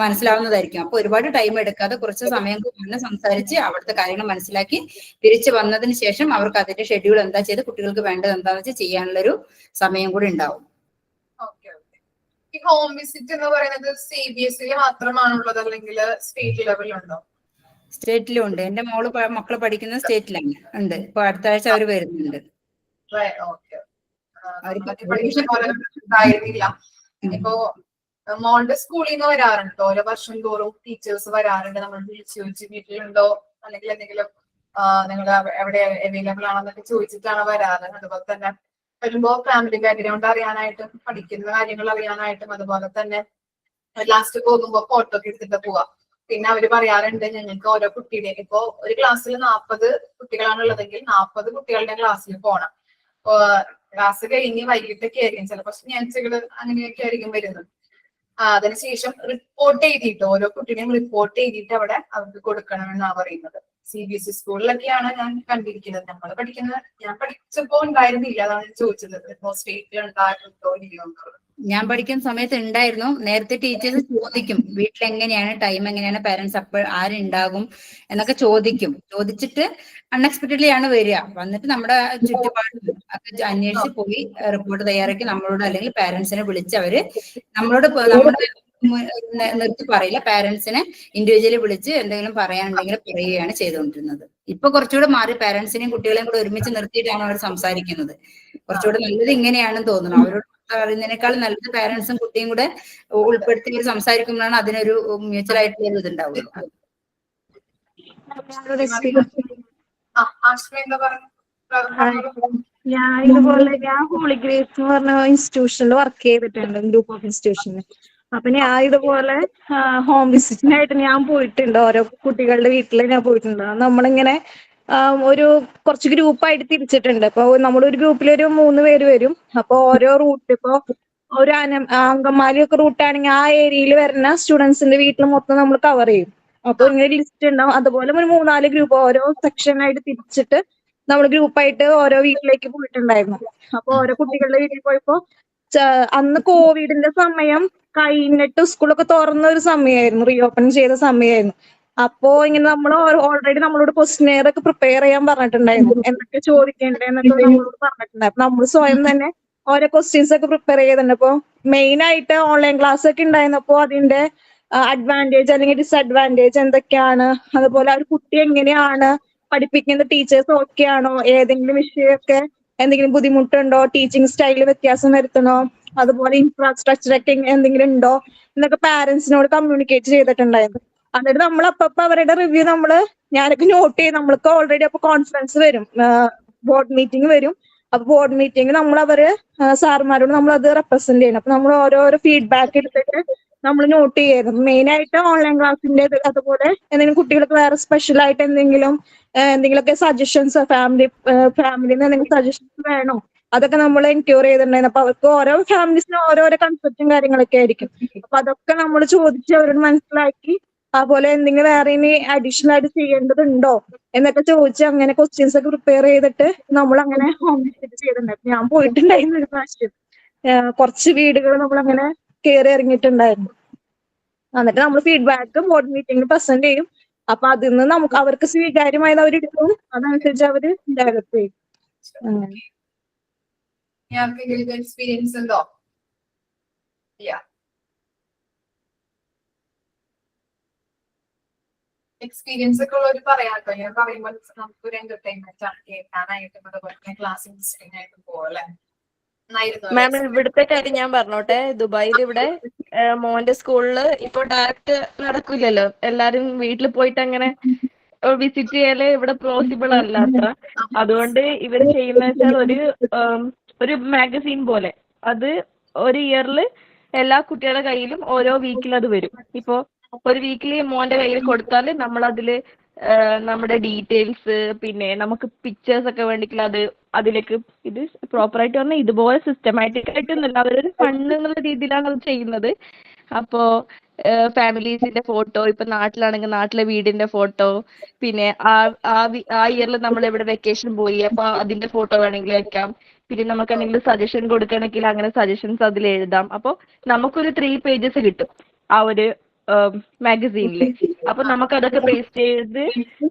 മനസ്സിലാവുന്നതായിരിക്കും. അപ്പൊ ഒരുപാട് ടൈം എടുക്കാതെ കുറച്ച് സമയം കൊണ്ട് സംസാരിച്ച് അവിടുത്തെ കാര്യങ്ങൾ മനസ്സിലാക്കി തിരിച്ചു വന്നതിന് ശേഷം അവർക്ക് അതിന്റെ ഷെഡ്യൂൾ എന്താ ചെയ്ത് കുട്ടികൾക്ക് വേണ്ടത് എന്താണെന്ന് വെച്ചാൽ ചെയ്യാനുള്ളൊരു സമയം കൂടി ഉണ്ടാവും. ഈ ഹോം വിസിറ്റ് എന്ന് പറയുന്നത് CBSE മാത്രമാണുള്ളത്, അല്ലെങ്കിൽ സ്റ്റേറ്റ് ലെവലിലുണ്ടോ? സ്റ്റേറ്റിലും ഉണ്ട്. എന്റെ മക്കള് പഠിക്കുന്നത് സ്റ്റേറ്റിലാണ് ഉണ്ട്. ഇപ്പൊ അടുത്ത ആഴ്ച അവർ വരുന്നുണ്ട്. ഇപ്പോ മോളുടെ സ്കൂളിൽ നിന്ന് വരാറുണ്ട്, ഓരോ വർഷം തോറും ടീച്ചേഴ്സ് വരാറുണ്ട്. നമ്മൾ വിളിച്ചു ചോദിച്ച് വീട്ടിലുണ്ടോ, അല്ലെങ്കിൽ എന്തെങ്കിലും നിങ്ങൾ എവിടെ അവൈലബിൾ ആണെന്നൊക്കെ ചോദിച്ചിട്ടാണ് വരാറ്. അതുപോലെ തന്നെ വരുമ്പോ ഫാമിലി ബാക്ക്ഗ്രൗണ്ട് അറിയാനായിട്ടും പഠിക്കുന്ന കാര്യങ്ങൾ അറിയാനായിട്ടും, അതുപോലെ തന്നെ ലാസ്റ്റ് പോകുമ്പോ ഫോട്ടോ ഒക്കെ എടുത്തിട്ട് പോവാം. പിന്നെ അവര് പറയാറുണ്ട് ഞങ്ങൾക്ക് ഓരോ കുട്ടിയുടെ, ഇപ്പോ ഒരു ക്ലാസ്സിൽ 40 കുട്ടികളാണുള്ളതെങ്കിൽ 40 കുട്ടികളുടെ ക്ലാസ്സിൽ പോകണം. ക്ലാസ് കഴിഞ്ഞ് വൈകിട്ടൊക്കെ ആയിരിക്കും ചിലപ്പോൾ ശനിയാഴ്ചകള് അങ്ങനെയൊക്കെ ആയിരിക്കും വരുന്നത്. അതിനുശേഷം റിപ്പോർട്ട് ചെയ്തിട്ട് ഓരോ കുട്ടികളെയും റിപ്പോർട്ട് ചെയ്തിട്ട് അവിടെ അവർക്ക് കൊടുക്കണമെന്നാണ് പറയുന്നത്. CBSE സ്കൂളിലൊക്കെയാണ് ഞാൻ കണ്ടിരിക്കുന്നത്. ഞാൻ പഠിച്ചപ്പോ ഉണ്ടായിരുന്നില്ല, അതാണ് ചോദിച്ചത്. സ്റ്റേറ്റിൽ ഉണ്ടായിരുന്നോ ഇല്ലയോ? ഞാൻ പഠിക്കുന്ന സമയത്ത് ഉണ്ടായിരുന്നു. നേരത്തെ ടീച്ചേഴ്സ് ചോദിക്കും വീട്ടിൽ എങ്ങനെയാണ്, ടൈം എങ്ങനെയാണ്, പാരന്റ്സ് അപ്പോൾ ആരുണ്ടാകും എന്നൊക്കെ ചോദിച്ചിട്ട് അൺഎക്സ്പെക്ടഡ്ലി ആണ് വരിക. വന്നിട്ട് നമ്മുടെ ചുറ്റുപാടും ഒക്കെ അന്വേഷിച്ച് പോയി റിപ്പോർട്ട് തയ്യാറാക്കി നമ്മളോട് അല്ലെങ്കിൽ പാരന്റ്സിനെ വിളിച്ച് അവര് നമ്മളോട് നമ്മുടെ നിർത്തി പറയില്ല, പാരന്റ്സിനെ ഇൻഡിവിജ്വലി വിളിച്ച് എന്തെങ്കിലും പറയാനുണ്ടെങ്കിൽ പറയുകയാണ് ചെയ്തുകൊണ്ടിരുന്നത്. ഇപ്പൊ കുറച്ചുകൂടെ മാറി, പാരന്റ്സിനെയും കുട്ടികളെയും കൂടെ ഒരുമിച്ച് നിർത്തിയിട്ടാണ് അവർ സംസാരിക്കുന്നത്. കുറച്ചുകൂടെ നല്ലത് ഇങ്ങനെയാണെന്ന് തോന്നുന്നു. അവരോട് പറയുന്നതിനേക്കാൾ നല്ലത് പാരന്റ്സും കുട്ടിയും കൂടെ ഉൾപ്പെടുത്തി അവർ സംസാരിക്കുമ്പോഴാണ് അതിനൊരു മ്യൂച്വൽ ആയിട്ടുള്ള ഇത് ഉണ്ടാവുള്ളൂ. ഞാൻ ഹോളി ഗ്രേസ് എന്ന് പറഞ്ഞ ഇൻസ്റ്റിറ്റ്യൂഷനിൽ വർക്ക് ചെയ്തിട്ടുണ്ട്, ഗ്രൂപ്പ് ഓഫ് ഇൻസ്റ്റിറ്റ്യൂഷനിൽ. അപ്പൊ ഞാൻ ഇതുപോലെ ഹോം വിസിറ്റിനായിട്ട് ഞാൻ പോയിട്ടുണ്ട്. ഓരോ കുട്ടികളുടെ വീട്ടിൽ ഞാൻ പോയിട്ടുണ്ട്. നമ്മളിങ്ങനെ ഒരു കുറച്ച് ഗ്രൂപ്പായിട്ട് തിരിച്ചിട്ടുണ്ട്. അപ്പൊ നമ്മുടെ ഒരു ഗ്രൂപ്പിൽ ഒരു 3 പേര് വരും. അപ്പൊ ഓരോ റൂട്ട്, ഇപ്പൊ ഒരു അങ്കമാലി ഒക്കെ റൂട്ടാണെങ്കിൽ ആ ഏരിയയിൽ വരുന്ന സ്റ്റുഡൻസിന്റെ വീട്ടിൽ മൊത്തം നമ്മൾ കവർ ചെയ്യും. അപ്പൊ ഇങ്ങനെ ലിസ്റ്റ് ഉണ്ടാവും. അതുപോലെ ഒരു 3-4 ഗ്രൂപ്പ് ഓരോ സെക്ഷനായിട്ട് തിരിച്ചിട്ട് നമ്മൾ ഗ്രൂപ്പായിട്ട് ഓരോ വീട്ടിലേക്ക് പോയിട്ടുണ്ടായിരുന്നു. അപ്പൊ ഓരോ കുട്ടികളുടെ വീട്ടിൽ പോയപ്പോ അന്ന് കോവിഡിന്റെ സമയം കഴിഞ്ഞിട്ട് സ്കൂളൊക്കെ തുറന്ന ഒരു സമയമായിരുന്നു, റീഓപ്പൺ ചെയ്ത സമയമായിരുന്നു. അപ്പോ ഇങ്ങനെ നമ്മൾ ഓൾറെഡി നമ്മളോട് ക്വസ്റ്റ്യനെയർ ഒക്കെ പ്രിപ്പയർ ചെയ്യാൻ പറഞ്ഞിട്ടുണ്ടായിരുന്നു, എന്തൊക്കെ ചോദിക്കേണ്ടതെന്നൊക്കെ നമ്മളോട് പറഞ്ഞിട്ടുണ്ടായിരുന്നു. നമ്മൾ സ്വയം തന്നെ ഓരോ ക്വസ്റ്റ്യൻസ് ഒക്കെ പ്രിപ്പയർ ചെയ്തിട്ടുണ്ട്. അപ്പൊ മെയിൻ ആയിട്ട് ഓൺലൈൻ ക്ലാസ് ഒക്കെ ഉണ്ടായിരുന്നപ്പോ അതിന്റെ അഡ്വാൻറ്റേജ് അല്ലെങ്കിൽ ഡിസഡ്വാൻറ്റേജ് എന്തൊക്കെയാണ്, അതുപോലെ ആ ഒരു കുട്ടി എങ്ങനെയാണ് പഠിപ്പിക്കുന്ന ടീച്ചേഴ്സ് ഓക്കെ ആണോ, ഏതെങ്കിലും വിഷയമൊക്കെ എന്തെങ്കിലും ബുദ്ധിമുട്ടുണ്ടോ, ടീച്ചിങ് സ്റ്റൈലിൽ വ്യത്യാസം വരുത്തണോ, അതുപോലെ ഇൻഫ്രാസ്ട്രക്ചർ ഒക്കെ എന്തെങ്കിലും ഉണ്ടോ എന്നൊക്കെ പാരന്റ്സിനോട് കമ്മ്യൂണിക്കേറ്റ് ചെയ്തിട്ടുണ്ടായിരുന്നു. എന്നിട്ട് നമ്മൾ അപ്പപ്പോ അവരുടെ റിവ്യൂ ഞാനൊക്കെ നോട്ട് ചെയ്യും. നമ്മൾക്ക് ഓൾറെഡി അപ്പൊ കോൺഫറൻസ് വരും, ബോർഡ് മീറ്റിംഗ് വരും. അപ്പൊ ബോർഡ് മീറ്റിംഗ് അവര് സാറുമാരോട് നമ്മൾ അത് റെപ്രസെന്റ് ചെയ്യണം. അപ്പൊ നമ്മൾ ഓരോരോ ഫീഡ്ബാക്ക് എടുത്തിട്ട് നമ്മൾ നോട്ട് ചെയ്യായിരുന്നു. മെയിൻ ആയിട്ട് ഓൺലൈൻ ക്ലാസ്സിന്റെ അതുപോലെ എന്തെങ്കിലും കുട്ടികൾക്ക് വേറെ സ്പെഷ്യൽ ആയിട്ട് എന്തെങ്കിലുമൊക്കെ സജഷൻസ് ഫാമിലിന്ന് എന്തെങ്കിലും സജഷൻസ് വേണോ, അതൊക്കെ നമ്മൾ എൻക്വയർ ചെയ്തിട്ടുണ്ടായിരുന്നു. അപ്പൊ അവർക്ക് ഓരോ ഫാമിലീസിനും ഓരോരോ കൺസെപ്റ്റും കാര്യങ്ങളൊക്കെ ആയിരിക്കും. അപ്പൊ അതൊക്കെ നമ്മൾ ചോദിച്ച് അവരോട് മനസ്സിലാക്കി, അതുപോലെ എന്തെങ്കിലും വേറെ ഇനി അഡീഷണൽ ആയിട്ട് ചെയ്യേണ്ടതുണ്ടോ എന്നൊക്കെ ചോദിച്ച് അങ്ങനെ ക്വസ്റ്റ്യൻസ് ഒക്കെ പ്രിപ്പയർ ചെയ്തിട്ട് നമ്മൾ അങ്ങനെ ഹോം വിസിറ്റ് ചെയ്തിട്ടുണ്ടായിരുന്നു. ഞാൻ പോയിട്ടുണ്ടായിരുന്നു ഒരു പ്രാവശ്യം. കുറച്ച് വീടുകൾ നമ്മൾ അങ്ങനെ കയറി ഇറങ്ങിയിട്ടുണ്ടായിരുന്നു. എന്നിട്ട് നമ്മൾ ഫീഡ്ബാക്ക് ബോർഡ് മീറ്റിംഗിൽ പ്രസന്റ് ചെയ്യും. അപ്പൊ അതിൽ നിന്ന് നമുക്ക് അവർക്ക് സ്വീകാര്യമായത് അവരെടുക്കും, അതനുസരിച്ച് അവര് ഡെവലപ്പ് ചെയ്യും. അങ്ങനെ. ആർക്കെങ്കിലും എക്സ്പീരിയൻസ് ഉണ്ടോ? എക്സ്പീരിയൻസ് ഒക്കെ ഉള്ളവർ പറയാട്ടോ. ഞാൻ പറയുമ്പോൾ നമുക്ക് ഒരു എന്റർടൈൻമെന്റ് ആണ് കേൾക്കാനായിട്ടും അതുപോലെ ക്ലാസ് ഇൻസ്റ്റിങ് ആയിട്ടും പോലെ. മാം ഇവിടുത്തെ കാര്യം ഞാൻ പറഞ്ഞോട്ടെ. ദുബായിൽ ഇവിടെ മോന്റെ സ്കൂളില് ഇപ്പൊ ഡയറക്റ്റ് നടക്കില്ലല്ലോ, എല്ലാരും വീട്ടിൽ പോയിട്ട് അങ്ങനെ വിസിറ്റ് ചെയ്യല് ഇവിടെ പോസിബിൾ അല്ല അത്ര. അതുകൊണ്ട് ഇവർ ചെയ്യുന്ന വെച്ചാൽ ഒരു മാഗസീൻ പോലെ, അത് ഒരു ഇയറിൽ എല്ലാ കുട്ടികളുടെ കയ്യിലും ഓരോ വീക്കിൽ അത് വരും. ഇപ്പോ ഒരു വീക്കിലി മോന്റെ കയ്യിൽ കൊടുത്താൽ നമ്മൾ അതില് നമ്മുടെ ഡീറ്റെയിൽസ്, പിന്നെ നമുക്ക് പിക്ചേഴ്സ് ഒക്കെ വേണ്ടിക്കില്ല അത് അതിലേക്ക്. ഇത് പ്രോപ്പറായിട്ട് പറഞ്ഞാൽ ഇതുപോലെ സിസ്റ്റമാറ്റിക് ആയിട്ടൊന്നുമല്ല, അവരൊരു ഫണ്ട് എന്നുള്ള രീതിയിലാണ് അത് ചെയ്യുന്നത്. അപ്പോ ഫാമിലീസിന്റെ ഫോട്ടോ, ഇപ്പൊ നാട്ടിലാണെങ്കിൽ നാട്ടിലെ വീടിന്റെ ഫോട്ടോ, പിന്നെ ആ ഇയറിൽ നമ്മൾ ഇവിടെ വെക്കേഷൻ പോയി അപ്പൊ അതിന്റെ ഫോട്ടോ വേണമെങ്കിൽ വെക്കാം. പിന്നെ നമുക്ക് എന്തെങ്കിലും സജഷൻ കൊടുക്കണമെങ്കിൽ അങ്ങനെ സജഷൻസ് അതിൽ എഴുതാം. അപ്പൊ നമുക്കൊരു 3 pages കിട്ടും ആ ഒരു മാഗസീനില്. അപ്പൊ നമുക്ക് അതൊക്കെ പേസ്റ്റ് ചെയ്ത്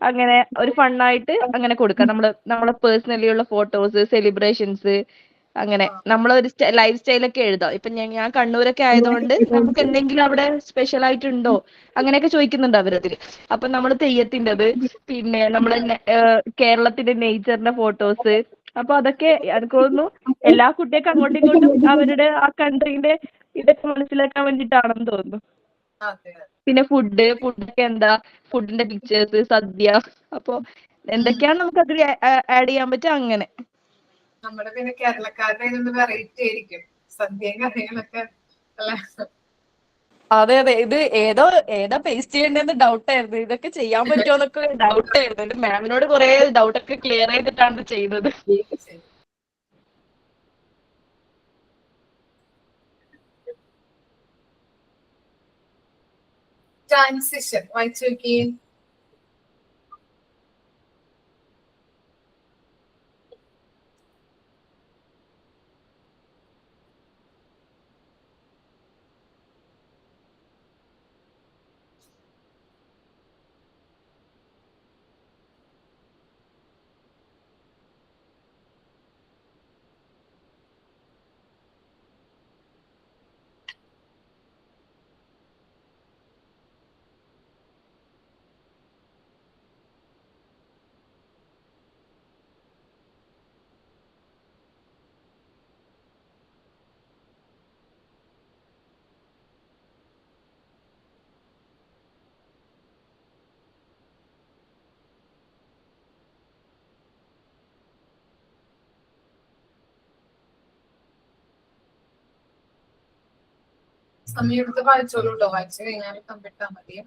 അങ്ങനെ ഒരു ഫണ്ണായിട്ട് അങ്ങനെ കൊടുക്കാം. നമ്മളെ പേഴ്സണലി ഉള്ള ഫോട്ടോസ്, സെലിബ്രേഷൻസ്, അങ്ങനെ നമ്മളൊരു ലൈഫ് സ്റ്റൈലൊക്കെ എഴുതാം. ഇപ്പൊ ഞാൻ കണ്ണൂരൊക്കെ ആയതുകൊണ്ട് നമുക്ക് എന്തെങ്കിലും അവിടെ സ്പെഷ്യൽ ആയിട്ടുണ്ടോ അങ്ങനെയൊക്കെ ചോദിക്കുന്നുണ്ട് അവരതില്. അപ്പൊ നമ്മൾ തെയ്യത്തിൻ്റെത്, പിന്നെ നമ്മളെ കേരളത്തിന്റെ നേച്ചറിന്റെ ഫോട്ടോസ്. അപ്പൊ അതൊക്കെ എനിക്ക് തോന്നുന്നു എല്ലാ കുട്ടികൾക്കും അങ്ങോട്ടും ഇങ്ങോട്ടും അവരുടെ ആ കൺട്രീന്റെ ഇതൊക്കെ മനസ്സിലാക്കാൻ വേണ്ടിയിട്ടാണെന്ന് തോന്നുന്നു. പിന്നെ ഫുഡൊക്കെ എന്താ, ഫുഡിന്റെ പിക്ചേഴ്സ്, സദ്യ, അപ്പൊ എന്തൊക്കെയാണ് നമുക്ക് അതിൽ ആഡ് ചെയ്യാൻ പറ്റുക അങ്ങനെ. നമ്മുടെ പിന്നെ കേരളക്കാരുടെ ഇതൊന്ന് വെറൈറ്റി ആയിരിക്കും സദ്യയും കറികളൊക്കെ അല്ലെ. അതെ ഇത് ഏതാ പേസ്റ്റ് ചെയ്യേണ്ടതെന്ന് ഡൗട്ട് ആയിരുന്നു. ഇതൊക്കെ ചെയ്യാൻ പറ്റുമോ എന്നൊക്കെ ഡൗട്ട് ആയിരുന്നു. എന്റെ മാമിനോട് കുറെ ഡൗട്ടൊക്കെ ക്ലിയർ ചെയ്തിട്ടാണ് ഇത് ചെയ്തത്. ട്രാൻസിഷൻ വായിച്ചു നോക്കിയേ. സമയം എടുത്ത് വായിച്ചോളൂ കേട്ടോ. വായിച്ചു കഴിഞ്ഞാൽ കമ്പിട്ടാ മതി.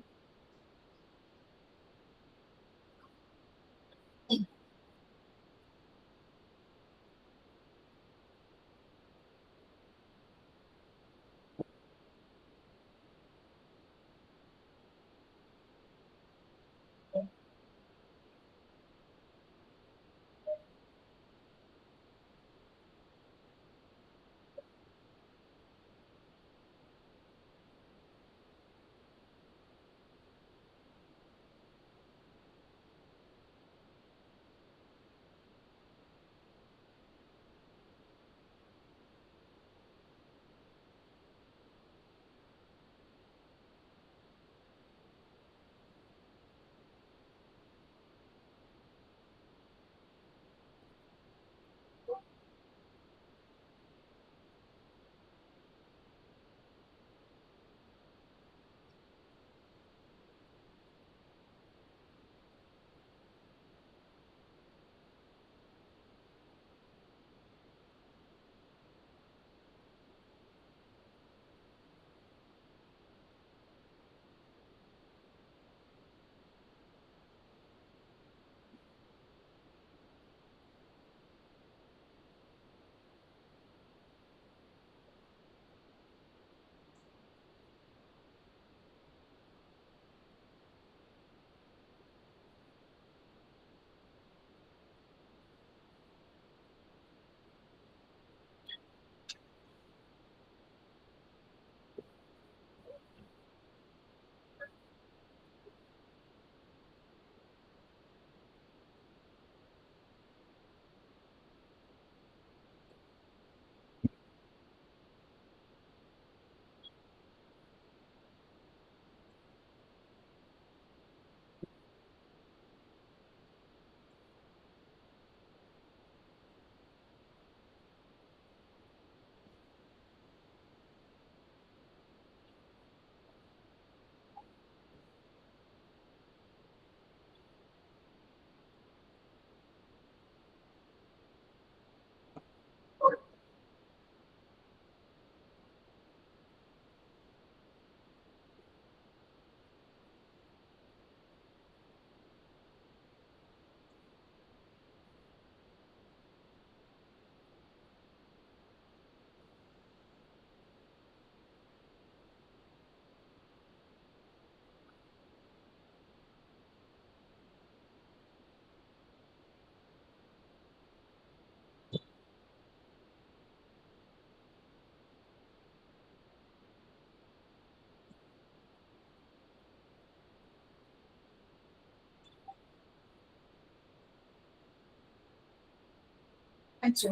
അച്ചു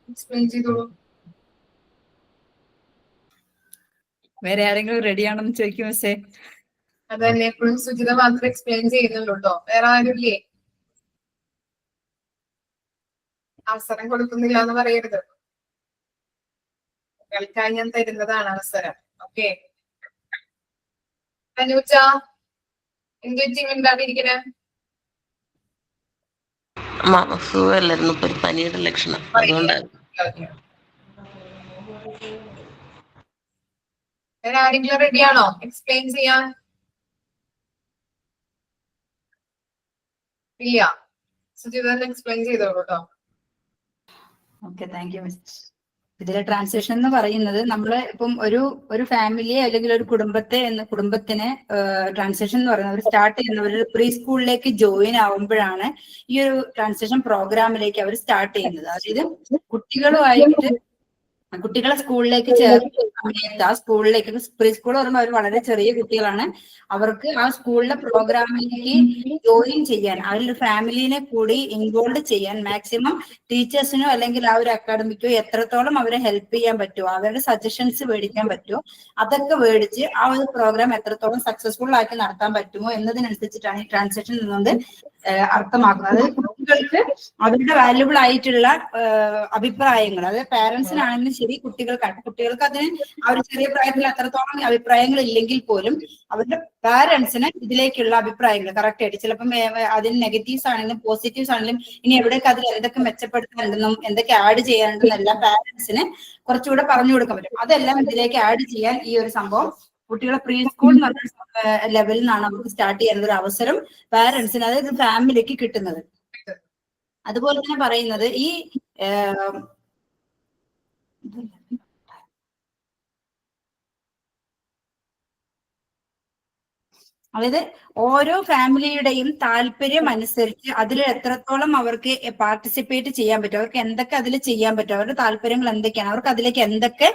എക്സ്പ്ലെയിൻ ചെയ്തോളൂ. വേറെ ആരെങ്കിലും റെഡി ആണെന്ന് ചോദിക്കും മിസ്സേ. അതന്നെ എപ്പോഴും സുജിത മാത്രം എക്സ്പ്ലെയിൻ ചെയ്യുന്നുള്ളൂ കേട്ടോ, വേറെ ആരും ഇല്ലേ? അവസരം കൊടുക്കുന്നില്ല എന്ന് പറയരുത്, കേൾക്കാൻ ഞാൻ തരുന്നതാണ് അവസരം. ഓക്കെ അനുജ, എന്തൊക്കെ ഉണ്ടാവിരിക്കണേ? സുഖമല്ലായിരുന്നു, ഇപ്പൊ ഒരു പനിയുടെ ലക്ഷണം, അതുകൊണ്ടാണ്. ആരെങ്കിലും റെഡിയാണോ എക്സ്പ്ലെയിൻ ചെയ്യാൻ? ഇല്ല, സുജിത എക്സ്പ്ലെയിൻ ചെയ്തോളൂ കേട്ടോ. Okay, thank you miss. ഇതിലെ ട്രാൻസാക്ഷൻ എന്ന് പറയുന്നത് നമ്മൾ ഇപ്പം ഒരു ഫാമിലിയെ അല്ലെങ്കിൽ ഒരു കുടുംബത്തിന് ട്രാൻസാക്ഷൻ എന്ന് പറയുന്നത് അവർ സ്റ്റാർട്ട് ചെയ്യുന്ന ഒരു പ്രീ സ്കൂളിലേക്ക് ജോയിൻ ആവുമ്പോഴാണ് ഈ ഒരു ട്രാൻസാക്ഷൻ പ്രോഗ്രാമിലേക്ക് അവർ സ്റ്റാർട്ട് ചെയ്യുന്നത്. അതായത് കുട്ടികളെ സ്കൂളിലേക്ക് ചേർക്കുന്ന സമയത്ത് ആ സ്കൂളിലേക്ക്, പ്രീ സ്കൂൾ പറയുമ്പോൾ അവർ വളരെ ചെറിയ കുട്ടികളാണ്, അവർക്ക് ആ സ്കൂളിലെ പ്രോഗ്രാമിലേക്ക് ജോയിൻ ചെയ്യാൻ, അവരുടെ ഫാമിലിനെ കൂടി ഇൻവോൾവ് ചെയ്യാൻ മാക്സിമം ടീച്ചേഴ്സിനോ അല്ലെങ്കിൽ ആ ഒരു അക്കാഡമിക്കോ എത്രത്തോളം അവരെ ഹെൽപ്പ് ചെയ്യാൻ പറ്റുമോ, അവരുടെ സജഷൻസ് മേടിക്കാൻ പറ്റുമോ, അതൊക്കെ മേടിച്ച് ആ ഒരു പ്രോഗ്രാം എത്രത്തോളം സക്സസ്ഫുൾ ആക്കി നടത്താൻ പറ്റുമോ എന്നതിനനുസരിച്ചിട്ടാണ് ഈ ട്രാൻസാക്ഷൻ നിന്നുകൊണ്ട് അർത്ഥമാക്കുന്നത്. അതായത് കുട്ടികൾക്ക് അവരുടെ വാല്യുബിൾ ആയിട്ടുള്ള അഭിപ്രായങ്ങൾ, അതായത് പാരന്റ്സിനാണെങ്കിലും ശരി കുട്ടികൾക്ക് അതിന് ആ ഒരു ചെറിയ പ്രായത്തിൽ അത്രത്തോളം അഭിപ്രായങ്ങൾ ഇല്ലെങ്കിൽ പോലും അവരുടെ പാരന്റ്സിന് ഇതിലേക്കുള്ള അഭിപ്രായങ്ങൾ കറക്റ്റ് ആയിട്ട്, ചിലപ്പം അതിന് നെഗറ്റീവ്സ് ആണെങ്കിലും പോസിറ്റീവ്സ് ആണെങ്കിലും ഇനി എവിടെയൊക്കെ അതിൽ എന്തൊക്കെ മെച്ചപ്പെടുത്താനുണ്ടെന്നും എന്തൊക്കെ ആഡ് ചെയ്യാനുണ്ടെന്നും എല്ലാം പാരന്റ്സിന് കുറച്ചുകൂടെ പറഞ്ഞു കൊടുക്കാൻ പറ്റും. അതെല്ലാം ഇതിലേക്ക് ആഡ് ചെയ്യാൻ ഈ ഒരു സംഭവം കുട്ടികളെ പ്രീ സ്കൂൾ ലെവലിൽ നിന്നാണ് നമുക്ക് സ്റ്റാർട്ട് ചെയ്യാനുള്ള ഒരു അവസരം പാരന്റ്സിന്, അതായത് ഫാമിലിക്ക് കിട്ടുന്നത്. അതുപോലെ തന്നെ പറയുന്നത് ഈ അതായത് ഓരോ ഫാമിലിയുടെയും താല്പര്യം അനുസരിച്ച് അതിൽ എത്രത്തോളം അവർക്ക് പാർട്ടിസിപ്പേറ്റ് ചെയ്യാൻ പറ്റും, അവർക്ക് എന്തൊക്കെ അതിൽ ചെയ്യാൻ പറ്റും, അവരുടെ താല്പര്യങ്ങൾ എന്തൊക്കെയാണ്, അവർക്ക് അതിലേക്ക് എന്തൊക്കെ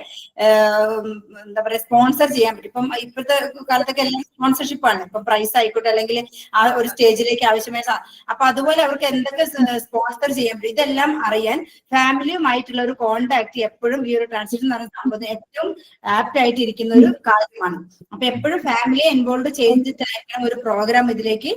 എന്താ പറയുക സ്പോൺസർ ചെയ്യാൻ പറ്റും. ഇപ്പം ഇപ്പോഴത്തെ കാലത്തൊക്കെ എല്ലാം സ്പോൺസർഷിപ്പാണ്, ഇപ്പൊ പ്രൈസ് ആയിക്കോട്ടെ അല്ലെങ്കിൽ ആ ഒരു സ്റ്റേജിലേക്ക് ആവശ്യമായ അപ്പൊ അതുപോലെ അവർക്ക് എന്തൊക്കെ സ്പോൺസർ ചെയ്യാൻ പറ്റും, ഇതെല്ലാം അറിയാൻ ഫാമിലിയുമായിട്ടുള്ള ഒരു കോണ്ടാക്ട് എപ്പോഴും ഈ ഒരു ട്രാൻസാക്ഷൻ എന്ന് പറയുന്ന സംഭവം ഏറ്റവും ആപ്റ്റ് ആയിട്ടിരിക്കുന്ന ഒരു കാര്യമാണ്. അപ്പൊ എപ്പോഴും ഫാമിലിയെ ഇൻവോൾവ് ചെയ്തിട്ടായിരിക്കണം ഒരു പ്രോഗ്രാം ഇതിലേക്ക്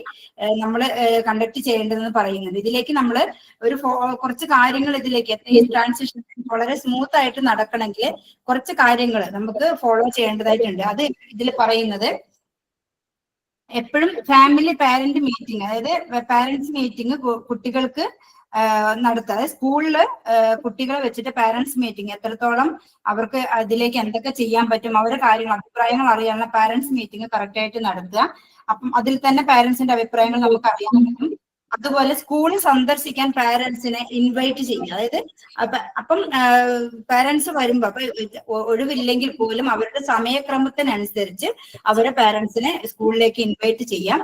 നമ്മൾ കണ്ടക്ട് ചെയ്യേണ്ടതെന്ന് പറയുന്നത്. ഇതിലേക്ക് നമ്മൾ ഒരു കുറച്ച് കാര്യങ്ങൾ ഇതിലേക്ക് ഈ ട്രാൻസാക്ഷൻ വളരെ സ്മൂത്ത് ആയിട്ട് നടക്കണമെങ്കിൽ കുറച്ച് കാര്യങ്ങൾ നമുക്ക് ഫോളോ ചെയ്യേണ്ടതായിട്ടുണ്ട്. അത് ഇതിൽ പറയുന്നത് എപ്പോഴും ഫാമിലി പാരന്റ് മീറ്റിംഗ്, അതായത് പാരന്റ്സ് മീറ്റിംഗ് കുട്ടികൾക്ക് നടത്തുക. അതായത് സ്കൂളില് കുട്ടികളെ വെച്ചിട്ട് പാരന്റ്സ് മീറ്റിംഗ് എത്രത്തോളം അവർക്ക് അതിലേക്ക് എന്തൊക്കെ ചെയ്യാൻ പറ്റും, അവരുടെ കാര്യങ്ങൾ അഭിപ്രായങ്ങൾ അറിയാനുള്ള പാരന്റ്സ് മീറ്റിംഗ് കറക്റ്റ് ആയിട്ട് നടത്തുക. അപ്പം അതിൽ തന്നെ പാരന്റ്സിന്റെ അഭിപ്രായങ്ങൾ നമുക്ക് അറിയാൻ പറ്റും. അതുപോലെ സ്കൂളിൽ സന്ദർശിക്കാൻ പാരന്റ്സിനെ ഇൻവൈറ്റ് ചെയ്യുക. അതായത് അപ്പം പാരന്റ്സ് വരുമ്പോ ഒഴിവില്ലെങ്കിൽ പോലും അവരുടെ സമയക്രമത്തിനനുസരിച്ച് അവരെ പാരന്റ്സിനെ സ്കൂളിലേക്ക് ഇൻവൈറ്റ് ചെയ്യാം.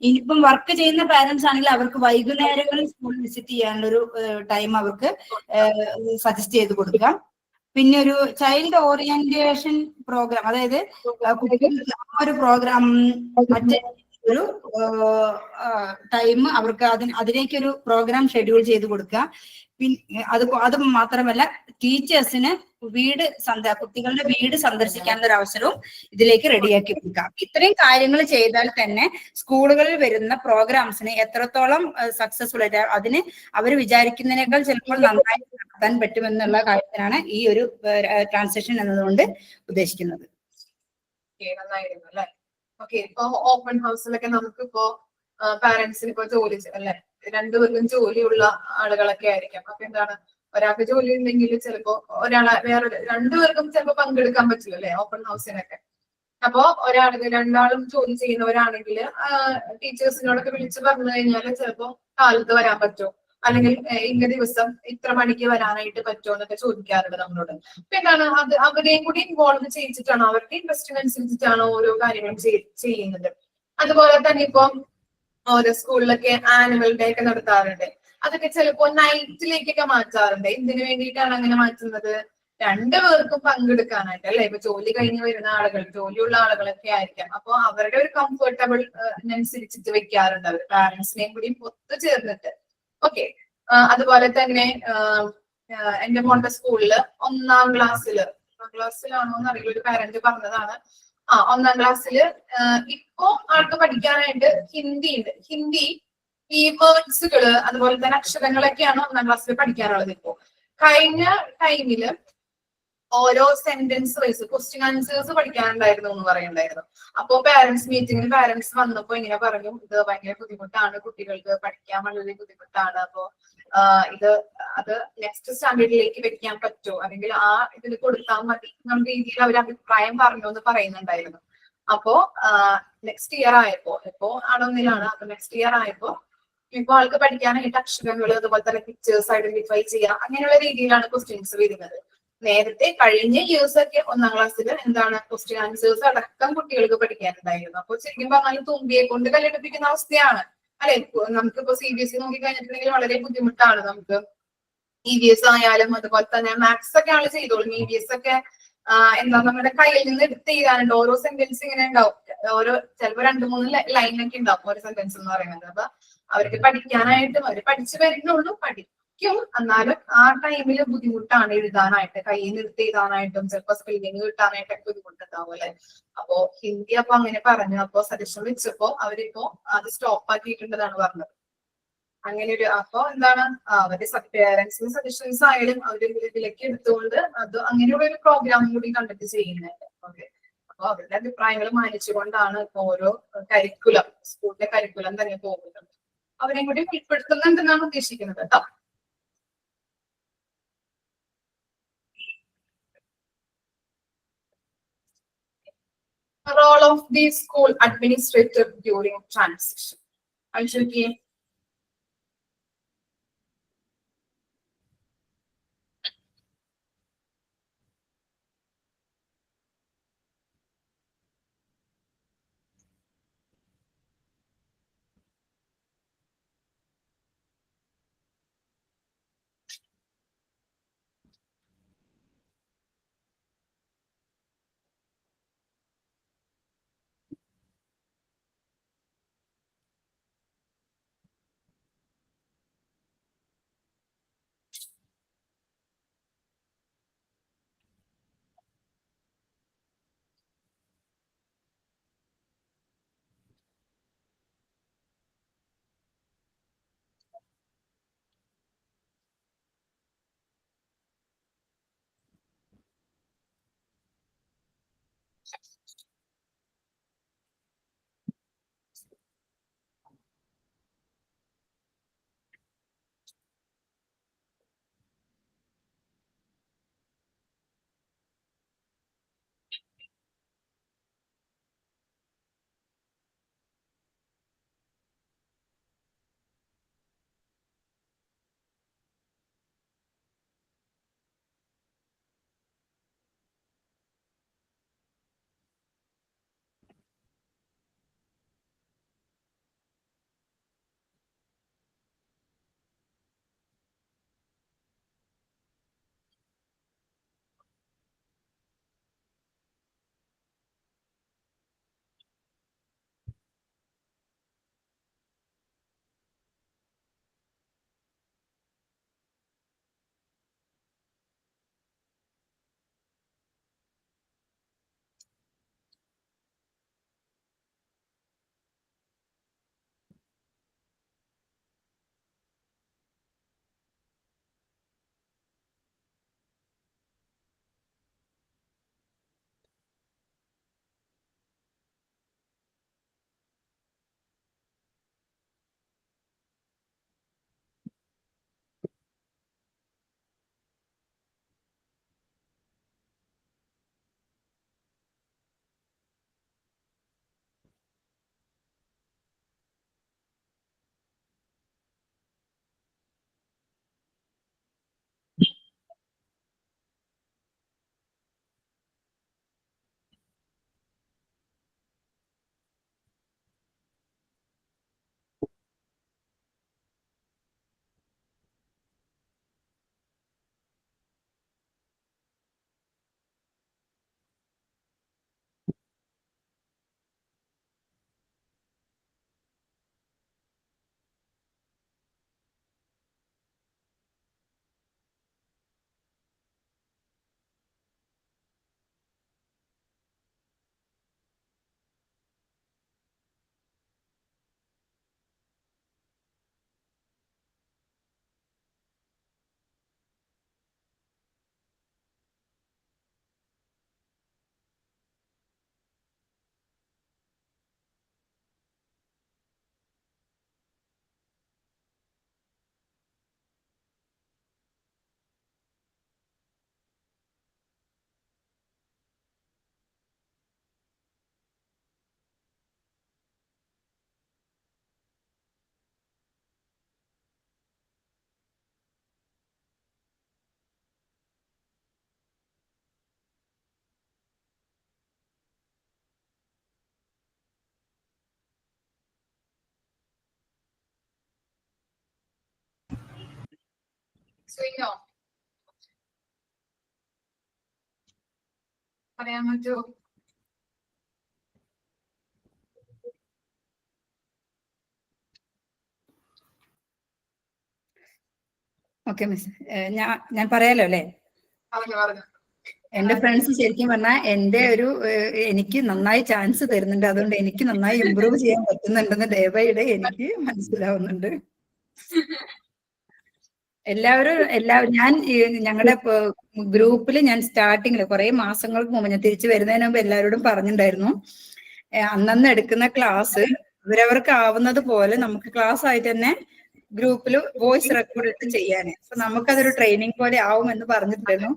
ഇനിയിപ്പം വർക്ക് ചെയ്യുന്ന പാരന്റ്സ് ആണെങ്കിൽ അവർക്ക് വൈകുന്നേരങ്ങളിൽ സ്കൂൾ വിസിറ്റ് ചെയ്യാനുള്ളൊരു ടൈം അവർക്ക് സജസ്റ്റ് ചെയ്ത് കൊടുക്കാം. പിന്നെ ഒരു ചൈൽഡ് ഓറിയന്റേഷൻ പ്രോഗ്രാം, അതായത് കുട്ടികൾക്ക് ആ ഒരു പ്രോഗ്രാം ഒരു ടൈം അവർക്ക് അതിലേക്കൊരു പ്രോഗ്രാം ഷെഡ്യൂൾ ചെയ്ത് കൊടുക്കുക. പിന്നെ അത് മാത്രമല്ല ടീച്ചേഴ്സിന് കുട്ടികളുടെ വീട് സന്ദർശിക്കാനുള്ള ഒരു അവസരവും ഇതിലേക്ക് റെഡിയാക്കി കൊടുക്കാം. ഇത്രയും കാര്യങ്ങൾ ചെയ്താൽ തന്നെ സ്കൂളുകളിൽ വരുന്ന പ്രോഗ്രാംസിന് എത്രത്തോളം സക്സസ്ഫുൾ ആയിട്ട് അതിന് അവർ വിചാരിക്കുന്നതിനേക്കാൾ ചിലപ്പോൾ നന്നായി നടത്താൻ പറ്റുമെന്നുള്ള കാര്യത്തിനാണ് ഈ ഒരു ട്രാൻസാക്ഷൻ എന്നതുകൊണ്ട് ഉദ്ദേശിക്കുന്നത്. നന്നായിരുന്നു അല്ലെ? ഓക്കെ, ഇപ്പൊ ഓപ്പൺ ഹൗസിലൊക്കെ നമുക്കിപ്പോ പാരന്റ്സിന് ഇപ്പൊ ജോലി അല്ലെ, രണ്ടുപേർക്കും ജോലിയുള്ള ആളുകളൊക്കെ ആയിരിക്കാം. അപ്പൊ എന്താണ്, ഒരാൾക്ക് ജോലി ഉണ്ടെങ്കിൽ ചിലപ്പോ വേറെ രണ്ടുപേർക്കും ചിലപ്പോ പങ്കെടുക്കാൻ പറ്റില്ല അല്ലെ ഓപ്പൺ ഹൗസിനൊക്കെ. അപ്പോ രണ്ടാളും ജോലി ചെയ്യുന്നവരാണെങ്കിൽ ടീച്ചേഴ്സിനോടൊക്കെ വിളിച്ച് പറഞ്ഞു കഴിഞ്ഞാൽ ചിലപ്പോ കാലത്ത് വരാൻ പറ്റുമോ, അല്ലെങ്കിൽ ഇന്ന ദിവസം ഇത്ര മണിക്ക് വരാനായിട്ട് പറ്റുമോ എന്നൊക്കെ ചോദിക്കാറുണ്ട് നമ്മളോട്. അപ്പൊ എന്താണ്, അത് അവരെയും കൂടി ഇൻവോൾവ് ചെയ്യിച്ചിട്ടാണോ, അവരുടെ ഇൻട്രസ്റ്റിനനുസരിച്ചിട്ടാണോ ഓരോ കാര്യങ്ങളും ചെയ്യുന്നത്. അതുപോലെ തന്നെ ഇപ്പൊ ഓരോ സ്കൂളിലൊക്കെ ആനുവൽ ഡേ ഒക്കെ നടത്താറുണ്ട്. അതൊക്കെ ചിലപ്പോ നൈറ്റിലേക്കൊക്കെ മാറ്റാറുണ്ട്. എന്തിനു വേണ്ടിയിട്ടാണ് അങ്ങനെ മാറ്റുന്നത്? രണ്ടുപേർക്കും പങ്കെടുക്കാനായിട്ട് അല്ലെ. ഇപ്പൊ ജോലി കഴിഞ്ഞ് വരുന്ന ആളുകൾ, ജോലിയുള്ള ആളുകളൊക്കെ ആയിരിക്കാം. അപ്പൊ അവരുടെ ഒരു കംഫർട്ടബിൾ അനുസരിച്ചിട്ട് വെക്കാറുണ്ട് അവർ, പാരന്റ്സിനെയും കൂടി ഒത്തു ചേർന്നിട്ട്. ഓക്കെ, അതുപോലെ തന്നെ എന്റെ മോളുടെ സ്കൂളില് ഒന്നാം ക്ലാസ്സിലാണോ എന്ന് അറിയില്ല, ഒരു പാരന്റ് പറഞ്ഞതാണ്. ഒന്നാം ക്ലാസ്സില് ഇപ്പോ ആൾക്ക് പഠിക്കാനായിട്ട് ഹിന്ദി ഉണ്ട്. ഹിന്ദി ഈ വേർഡ്സുകള് അതുപോലെ തന്നെ അക്ഷരങ്ങളൊക്കെയാണ് ഒന്നാം ക്ലാസ്സിൽ പഠിക്കാനുള്ളത്. ഇപ്പോ കഴിഞ്ഞ ടൈമില് ഓരോ സെന്റൻസ് വൈസ് ക്വസ്റ്റ്യൻ ആൻസേഴ്സ് പഠിക്കാനുണ്ടായിരുന്നു എന്ന് പറയുന്നുണ്ടായിരുന്നു. അപ്പോ പാരന്റ്സ് മീറ്റിംഗിൽ പാരന്റ്സ് വന്നപ്പോ ഇങ്ങനെ പറഞ്ഞു, ഇത് ഭയങ്കര ബുദ്ധിമുട്ടാണ്, കുട്ടികൾക്ക് പഠിക്കാൻ വളരെ ബുദ്ധിമുട്ടാണ്. അപ്പോ അത് നെക്സ്റ്റ് സ്റ്റാൻഡേർഡിലേക്ക് വെക്കാൻ പറ്റുമോ, അല്ലെങ്കിൽ ആ ഇതിൽ കൊടുത്താൽ മതി എന്ന രീതിയിൽ അവർ അഭിപ്രായം പറഞ്ഞു എന്ന് പറയുന്നുണ്ടായിരുന്നു. അപ്പോ നെക്സ്റ്റ് ഇയർ ആയപ്പോ, ഇപ്പോ ആളൊന്നിലാണ്, അപ്പൊ നെക്സ്റ്റ് ഇയർ ആയപ്പോ ഇപ്പൊ ആൾക്ക് പഠിക്കാനായിട്ട് അക്ഷരങ്ങൾ അതുപോലെ തന്നെ പിക്ചേഴ്സ് ഐഡന്റിഫൈ ചെയ്യാം, അങ്ങനെയുള്ള രീതിയിലാണ് ക്വസ്റ്റ്യൻസ് വരുന്നത്. നേരത്തെ കഴിഞ്ഞ ഇയേഴ്സ് ഒക്കെ ഒന്നാം ക്ലാസ്സിൽ എന്താണ് ക്വസ്റ്റ്യൻ ആൻസേഴ്സ് അടക്കം കുട്ടികൾക്ക് പഠിക്കാനുണ്ടായിരുന്നു. അപ്പൊ ശരിക്കും പറഞ്ഞാൽ തുമ്പിയെ കൊണ്ട് കല്ലെടുപ്പിക്കുന്ന അവസ്ഥയാണ് അല്ലെ. നമുക്കിപ്പോ CBSE നോക്കി കഴിഞ്ഞിട്ടുണ്ടെങ്കിൽ വളരെ ബുദ്ധിമുട്ടാണ്. നമുക്ക് EVS ആയാലും അതുപോലെ തന്നെ മാത്സ് ഒക്കെ ആള് ചെയ്തോളും. EVS ഒക്കെ എന്താ നമ്മുടെ കയ്യിൽ നിന്ന് എടുത്ത് എഴുതാനുണ്ട്. ഓരോ സെന്റൻസ് ഇങ്ങനെ ഉണ്ടാവും, ചിലപ്പോ 2-3 ലൈനൊക്കെ ഉണ്ടാവും ഓരോ സെന്റൻസ് എന്ന് പറയുന്നത്. അപ്പൊ അവർക്ക് പഠിക്കാനായിട്ടും അവര് പഠിച്ചു വരുന്നുള്ളൂ, പഠിക്കും. എന്നാലും ആ ടൈമിൽ ബുദ്ധിമുട്ടാണ് എഴുതാനായിട്ട്, കയ്യിൽ നിന്ന് എടുത്ത് എഴുതാനായിട്ടും ചിലപ്പോ സ്പെല്ലിങ് കിട്ടാനായിട്ടൊക്കെ ബുദ്ധിമുട്ടുണ്ടാവും അല്ലെ. അപ്പോ ഹിന്ദി അപ്പൊ അങ്ങനെ പറഞ്ഞു. അപ്പൊ സജഷൻ വെച്ചപ്പോ അവരിപ്പോ അത് സ്റ്റോപ്പ് ആക്കിയിട്ടുണ്ടെന്നാണ് പറഞ്ഞത്. അങ്ങനെ ഒരു അപ്പൊ എന്താണ് അവര് പേരൻസിന് സജഷൻസ് ആയാലും അവര് ഇതിലേക്ക് എടുത്തുകൊണ്ട് അത് അങ്ങനെയുള്ള ഒരു പ്രോഗ്രാം കൂടി കണ്ടക്ട് ചെയ്യുന്നുണ്ട്. ഓക്കെ, അപ്പൊ അവരുടെ അഭിപ്രായങ്ങൾ മാനിച്ചുകൊണ്ടാണ് ഓരോ കരിക്കുലം, സ്കൂളിന്റെ കരിക്കുലം തന്നെ പോകുന്നത്. അവരെയും കൂടി ഉൾപ്പെടുത്തുന്നുണ്ടെന്നാണ് ഉദ്ദേശിക്കുന്നത് കേട്ടോ. Role of the school administrator during transition. Anshulki. സുയിനോ പറയാൻ പറ്റുമോ? ഓക്കെ മിസ്, ഞാൻ പറയാലോ അല്ലേ? പറഞ്ഞു. എന്റെ ഫ്രണ്ട്സ് ശരിക്കും പറഞ്ഞാൽ എന്റെ ഒരു എനിക്ക് നന്നായി ചാൻസ് തരുന്നുണ്ട്. അതുകൊണ്ട് എനിക്ക് നന്നായി ഇമ്പ്രൂവ് ചെയ്യാൻ പറ്റുന്നുണ്ടെന്ന് ഡേ ബൈ ഡേ എനിക്ക് മനസ്സിലാവുന്നുണ്ട്. എല്ലാവരും ഞാൻ ഞങ്ങളുടെ ഗ്രൂപ്പിൽ ഞാൻ സ്റ്റാർട്ടിങ്ങിൽ കുറെ മാസങ്ങൾക്ക് മുമ്പ് ഞാൻ തിരിച്ചു വരുന്നതിന് മുമ്പ് എല്ലാവരോടും പറഞ്ഞിട്ടുണ്ടായിരുന്നു, അന്നന്ന് എടുക്കുന്ന ക്ലാസ് ഇവരവർക്ക് ആവുന്നത് പോലെ നമുക്ക് ക്ലാസ് ആയിട്ട് തന്നെ ഗ്രൂപ്പിൽ വോയിസ് റെക്കോർഡ് ഇട്ട് ചെയ്യാൻ. അപ്പൊ നമുക്കതൊരു ട്രെയിനിങ് പോലെ ആവും എന്ന് പറഞ്ഞിട്ടുണ്ടായിരുന്നു.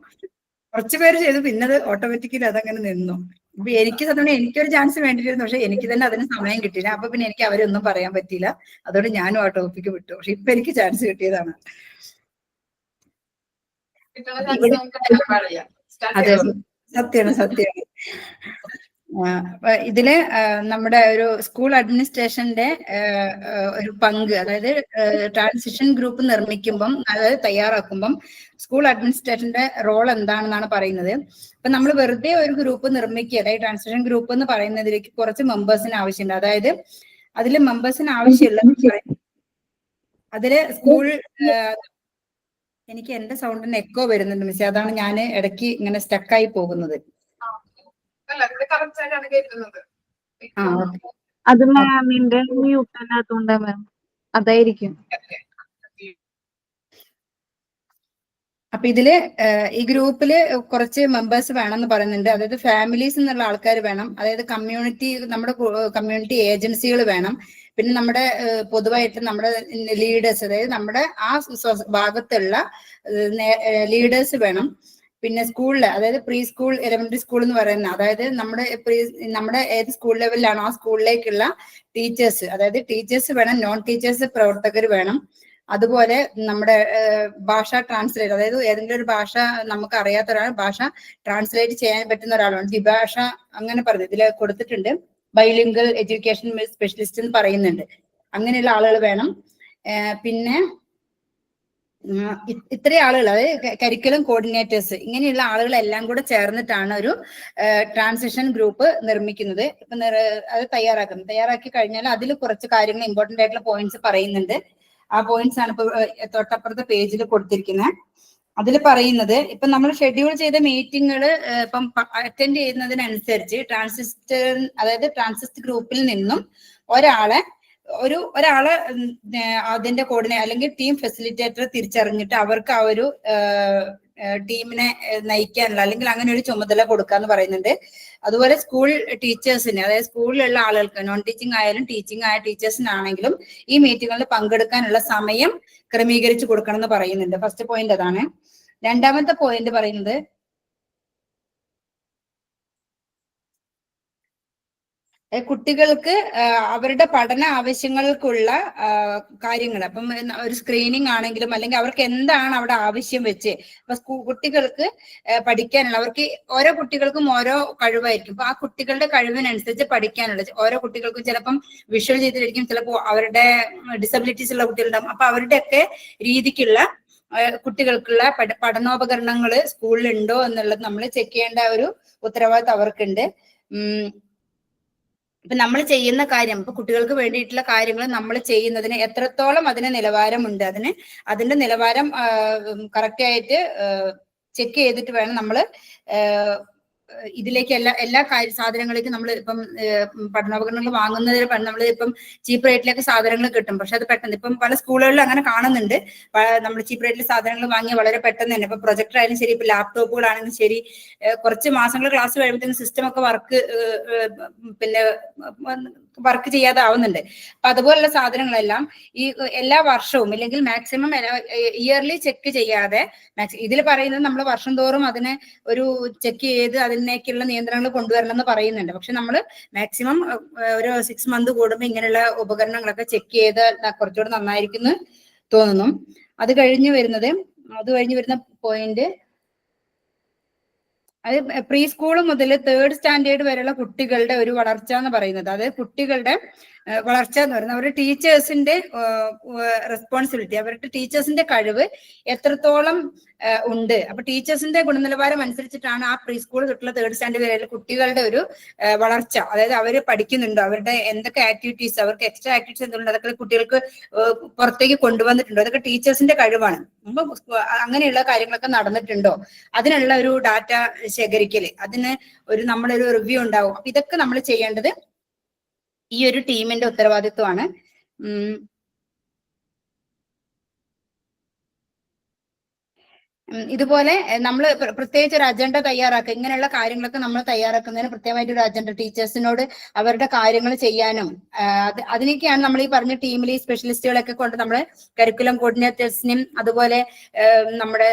കുറച്ച് പേര് ചെയ്തു, പിന്നെ അത് ഓട്ടോമാറ്റിക്കലി അതങ്ങനെ നിന്നു. ഇപ്പൊ എനിക്ക് തന്നെ എനിക്കൊരു ചാൻസ് വേണ്ടിയിരുന്നു, പക്ഷെ എനിക്ക് തന്നെ അതിന് സമയം കിട്ടിയില്ല. അപ്പൊ പിന്നെ എനിക്ക് അവരൊന്നും പറയാൻ പറ്റിയില്ല. അതുകൊണ്ട് ഞാനും ആ ടോപ്പിക്ക് വിട്ടു. പക്ഷെ ഇപ്പൊ എനിക്ക് ചാൻസ് കിട്ടിയതാണ്. അതെ, സത്യമാണ്. ഇതില് നമ്മുടെ ഒരു സ്കൂൾ അഡ്മിനിസ്ട്രേഷന്റെ ഒരു പങ്ക്, അതായത് ട്രാൻസിഷൻ ഗ്രൂപ്പ് നിർമ്മിക്കുമ്പം, അതായത് തയ്യാറാക്കുമ്പം സ്കൂൾ അഡ്മിനിസ്ട്രേഷന്റെ റോൾ എന്താണെന്നാണ് പറയുന്നത്. അപ്പൊ നമ്മൾ വെറുതെ ഒരു ഗ്രൂപ്പ് നിർമ്മിക്കുക, അതായത് ട്രാൻസിഷൻ ഗ്രൂപ്പ് എന്ന് പറയുന്നതിലേക്ക് കുറച്ച് മെമ്പേഴ്സിന് ആവശ്യമുണ്ട്. അതായത് അതിൽ മെമ്പേഴ്സിന് ആവശ്യമുള്ള അതില് സ്കൂൾ എനിക്ക് എന്റെ സൗണ്ടിന് എക്കോ വരുന്നുണ്ട് മിസ്, അതാണ് ഞാൻ ഇടയ്ക്ക് ഇങ്ങനെ സ്റ്റക്കായി പോകുന്നത്. അത് മാമിന്റെ മ്യൂട്ട് അല്ലാത്തതുകൊണ്ടാ മാം, അതായിരിക്കും. അപ്പൊ ഇതില് ഈ ഗ്രൂപ്പില് കുറച്ച് മെമ്പേഴ്സ് വേണമെന്ന് പറയുന്നുണ്ട്. അതായത് ഫാമിലീസ് എന്നുള്ള ആൾക്കാർ വേണം, അതായത് കമ്മ്യൂണിറ്റി, നമ്മുടെ കമ്മ്യൂണിറ്റി ഏജൻസികൾ വേണം, പിന്നെ നമ്മുടെ പൊതുവായിട്ട് നമ്മുടെ ലീഡേഴ്സ്, അതായത് നമ്മുടെ ആ ഭാഗത്തുള്ള ലീഡേഴ്സ് വേണം. പിന്നെ സ്കൂളില്, അതായത് പ്രീ സ്കൂൾ, എലിമെന്ററി സ്കൂൾ എന്ന് പറയുന്ന, അതായത് നമ്മുടെ ഏത് സ്കൂൾ ലെവലിലാണോ ആ സ്കൂളിലേക്കുള്ള ടീച്ചേഴ്സ്, അതായത് ടീച്ചേഴ്സ് വേണം, നോൺ ടീച്ചേഴ്സ് പ്രവർത്തകർ വേണം. അതുപോലെ നമ്മുടെ ഭാഷ ട്രാൻസ്ലേറ്റ്, അതായത് ഏതെങ്കിലും ഒരു ഭാഷ നമുക്ക് അറിയാത്ത ഒരാൾ ഭാഷ ട്രാൻസ്ലേറ്റ് ചെയ്യാൻ പറ്റുന്ന ഒരാളാണ് ദ്വിഭാഷ, അങ്ങനെ പറഞ്ഞു ഇതിൽ കൊടുത്തിട്ടുണ്ട്. ബൈലിംഗൽ എഡ്യൂക്കേഷൻ സ്പെഷ്യലിസ്റ്റ് എന്ന് പറയുന്നുണ്ട്. അങ്ങനെയുള്ള ആളുകൾ വേണം. പിന്നെ ഇത്രയും ആളുകൾ, അതായത് കരിക്കുലം കോർഡിനേറ്റേഴ്സ്, ഇങ്ങനെയുള്ള ആളുകളെല്ലാം കൂടെ ചേർന്നിട്ടാണ് ഒരു ട്രാൻസിഷൻ ഗ്രൂപ്പ് നിർമ്മിക്കുന്നത്. ഇപ്പൊ അത് തയ്യാറാക്കി കഴിഞ്ഞാൽ അതിൽ കുറച്ച് കാര്യങ്ങൾ, ഇമ്പോർട്ടന്റ് ആയിട്ടുള്ള പോയിന്റ്സ് പറയുന്നുണ്ട്. ആ പോയിന്റ്സ് ആണ് ഇപ്പൊ തൊട്ടപ്പുറത്തെ പേജിൽ കൊടുത്തിരിക്കുന്നത്. അതിൽ പറയുന്നത്, ഇപ്പൊ നമ്മൾ ഷെഡ്യൂൾ ചെയ്ത മീറ്റിങ്ങുകൾ ഇപ്പം അറ്റൻഡ് ചെയ്യുന്നതിനനുസരിച്ച് അതായത് ട്രാൻസിസ്റ്റ് ഗ്രൂപ്പിൽ നിന്നും ഒരാളെ അതിന്റെ അല്ലെങ്കിൽ ടീം ഫെസിലിറ്റേറ്റർ തിരിച്ചറിഞ്ഞിട്ട് അവർക്ക് ആ ഒരു ടീമിനെ നയിക്കാനുള്ള, അല്ലെങ്കിൽ അങ്ങനെ ഒരു ചുമതല കൊടുക്കാന്ന് പറയുന്നുണ്ട്. അതുപോലെ സ്കൂൾ ടീച്ചേഴ്സിന്, അതായത് സ്കൂളിലുള്ള ആളുകൾക്ക്, നോൺ ടീച്ചിങ് ആയാലും ടീച്ചിങ് ആയ ടീച്ചേഴ്സിനാണെങ്കിലും ഈ മീറ്റിങ്ങുകളിൽ പങ്കെടുക്കാനുള്ള സമയം ക്രമീകരിച്ചു കൊടുക്കണം എന്ന് പറയുന്നുണ്ട്. ഫസ്റ്റ് പോയിന്റ് അതാണ്. രണ്ടാമത്തെ പോയിന്റ് പറയുന്നത്, കുട്ടികൾക്ക് അവരുടെ പഠന ആവശ്യങ്ങൾക്കുള്ള കാര്യങ്ങൾ, അപ്പം ഒരു സ്ക്രീനിങ് ആണെങ്കിലും, അല്ലെങ്കിൽ അവർക്ക് എന്താണ് അവിടെ ആവശ്യം വെച്ച്, അപ്പൊ കുട്ടികൾക്ക് പഠിക്കാനുള്ള, അവർക്ക് ഓരോ കുട്ടികൾക്കും ഓരോ കഴിവായിരിക്കും. അപ്പൊ ആ കുട്ടികളുടെ കഴിവിനനുസരിച്ച് പഠിക്കാനുള്ള, ഓരോ കുട്ടികൾക്കും ചിലപ്പം വിഷ്വൽ ചെയ്തിട്ടായിരിക്കും, ചിലപ്പോൾ അവരുടെ ഡിസബിലിറ്റീസ് ഉള്ള കുട്ടികളുണ്ടാവും. അപ്പൊ അവരുടെയൊക്കെ രീതിക്കുള്ള കുട്ടികൾക്കുള്ള പഠനോപകരണങ്ങൾ സ്കൂളിൽ ഉണ്ടോ എന്നുള്ളത് നമ്മൾ ചെക്ക് ചെയ്യേണ്ട ഒരു ഉത്തരവാദിത്വം അവർക്കുണ്ട്. ഇപ്പൊ നമ്മൾ ചെയ്യുന്ന കാര്യം, ഇപ്പൊ കുട്ടികൾക്ക് വേണ്ടിയിട്ടുള്ള കാര്യങ്ങൾ നമ്മൾ ചെയ്യുന്നതിന് എത്രത്തോളം അതിന് നിലവാരമുണ്ട്, അതിന്റെ നിലവാരം കറക്റ്റ് ആയിട്ട് ചെക്ക് ചെയ്തിട്ട് വേണം നമ്മൾ ഇതിലേക്ക് എല്ലാ സാധനങ്ങളിലേക്കും നമ്മൾ ഇപ്പം പഠനോപകരണങ്ങൾ വാങ്ങുന്നതിൽ നമ്മൾ ഇപ്പം ചീപ്പ് റേറ്റിലൊക്കെ സാധനങ്ങൾ കിട്ടും. പക്ഷെ അത് പെട്ടെന്ന് ഇപ്പം പല സ്കൂളുകളിലും അങ്ങനെ കാണുന്നുണ്ട്. നമ്മൾ ചീപ്പ് റേറ്റിൽ സാധനങ്ങൾ വാങ്ങി വളരെ പെട്ടെന്ന് തന്നെ, ഇപ്പൊ പ്രൊജക്ടർ ആയാലും ശരി, ഇപ്പൊ ലാപ്ടോപ്പുകളാണെങ്കിലും ശരി, കുറച്ച് മാസങ്ങൾ ക്ലാസ് കഴിയുമ്പോഴത്തേക്കും സിസ്റ്റം ഒക്കെ വർക്ക് ചെയ്യാതെ ആവുന്നുണ്ട്. അപ്പൊ അതുപോലുള്ള സാധനങ്ങളെല്ലാം ഈ എല്ലാ വർഷവും, ഇല്ലെങ്കിൽ മാക്സിമം ഇയർലി ചെക്ക് ചെയ്യാതെ, ഇതിൽ പറയുന്നത് നമ്മൾ വർഷം തോറും അതിനെ ഒരു ചെക്ക് ചെയ്ത് അതിനേക്കുള്ള നിയന്ത്രണങ്ങൾ കൊണ്ടുവരണം എന്ന് പറയുന്നുണ്ട്. പക്ഷെ നമ്മൾ മാക്സിമം ഒരു 6 മന്ത് കൂടുമ്പോൾ ഇങ്ങനെയുള്ള ഉപകരണങ്ങളൊക്കെ ചെക്ക് ചെയ്ത് കുറച്ചുകൂടെ നന്നായിരിക്കും തോന്നുന്നു. അത് കഴിഞ്ഞ് വരുന്ന പോയിന്റ്, അത് പ്രീ സ്കൂൾ മുതൽ 3rd സ്റ്റാൻഡേർഡ് വരെയുള്ള കുട്ടികളുടെ ഒരു വളർച്ച എന്ന് പറയുന്നത്, അതായത് കുട്ടികളുടെ വളർച്ച എന്ന് പറയുന്നത് അവരുടെ ടീച്ചേഴ്സിന്റെ റെസ്പോൺസിബിലിറ്റി, അവരുടെ ടീച്ചേഴ്സിന്റെ കഴിവ് എത്രത്തോളം ഉണ്ട്. അപ്പൊ ടീച്ചേഴ്സിന്റെ ഗുണനിലവാരം അനുസരിച്ചിട്ടാണ് ആ പ്രീ സ്കൂൾ തൊട്ടുള്ള 3rd സ്റ്റാൻഡേർഡ് വരെ കുട്ടികളുടെ ഒരു വളർച്ച. അതായത് അവർ പഠിക്കുന്നുണ്ടോ, അവരുടെ എന്തൊക്കെ ആക്ടിവിറ്റീസ്, അവർക്ക് എക്സ്ട്രാ ആക്ടിവിറ്റീസ് എന്തുണ്ട്, അതൊക്കെ കുട്ടികൾക്ക് പുറത്തേക്ക് കൊണ്ടുവന്നിട്ടുണ്ടോ, അതൊക്കെ ടീച്ചേഴ്സിന്റെ കഴിവാണ്. അങ്ങനെയുള്ള കാര്യങ്ങളൊക്കെ നടന്നിട്ടുണ്ടോ, അതിനുള്ള ഒരു ഡാറ്റ ശേഖരിക്കല്, അതിന് നമ്മളൊരു റിവ്യൂ ഉണ്ടാവും. അപ്പൊ ഇതൊക്കെ നമ്മൾ ചെയ്യേണ്ടത് ഈ ഒരു ടീമിന്റെ ഉത്തരവാദിത്വമാണ്. ഇതുപോലെ നമ്മൾ പ്രത്യേകിച്ച് ഒരു അജണ്ട തയ്യാറാക്കുക. ഇങ്ങനെയുള്ള കാര്യങ്ങളൊക്കെ നമ്മൾ തയ്യാറാക്കുന്നതിന് പ്രത്യേകമായിട്ട് ഒരു അജണ്ട, ടീച്ചേഴ്സിനോട് അവരുടെ കാര്യങ്ങൾ ചെയ്യാനും അതിനൊക്കെയാണ് നമ്മൾ ഈ പറഞ്ഞ ടീമിൽ ഈ സ്പെഷ്യലിസ്റ്റുകളൊക്കെ കൊണ്ട് നമ്മുടെ കരിക്കുലം കോർഡിനേറ്റേഴ്സിനെയും അതുപോലെ നമ്മുടെ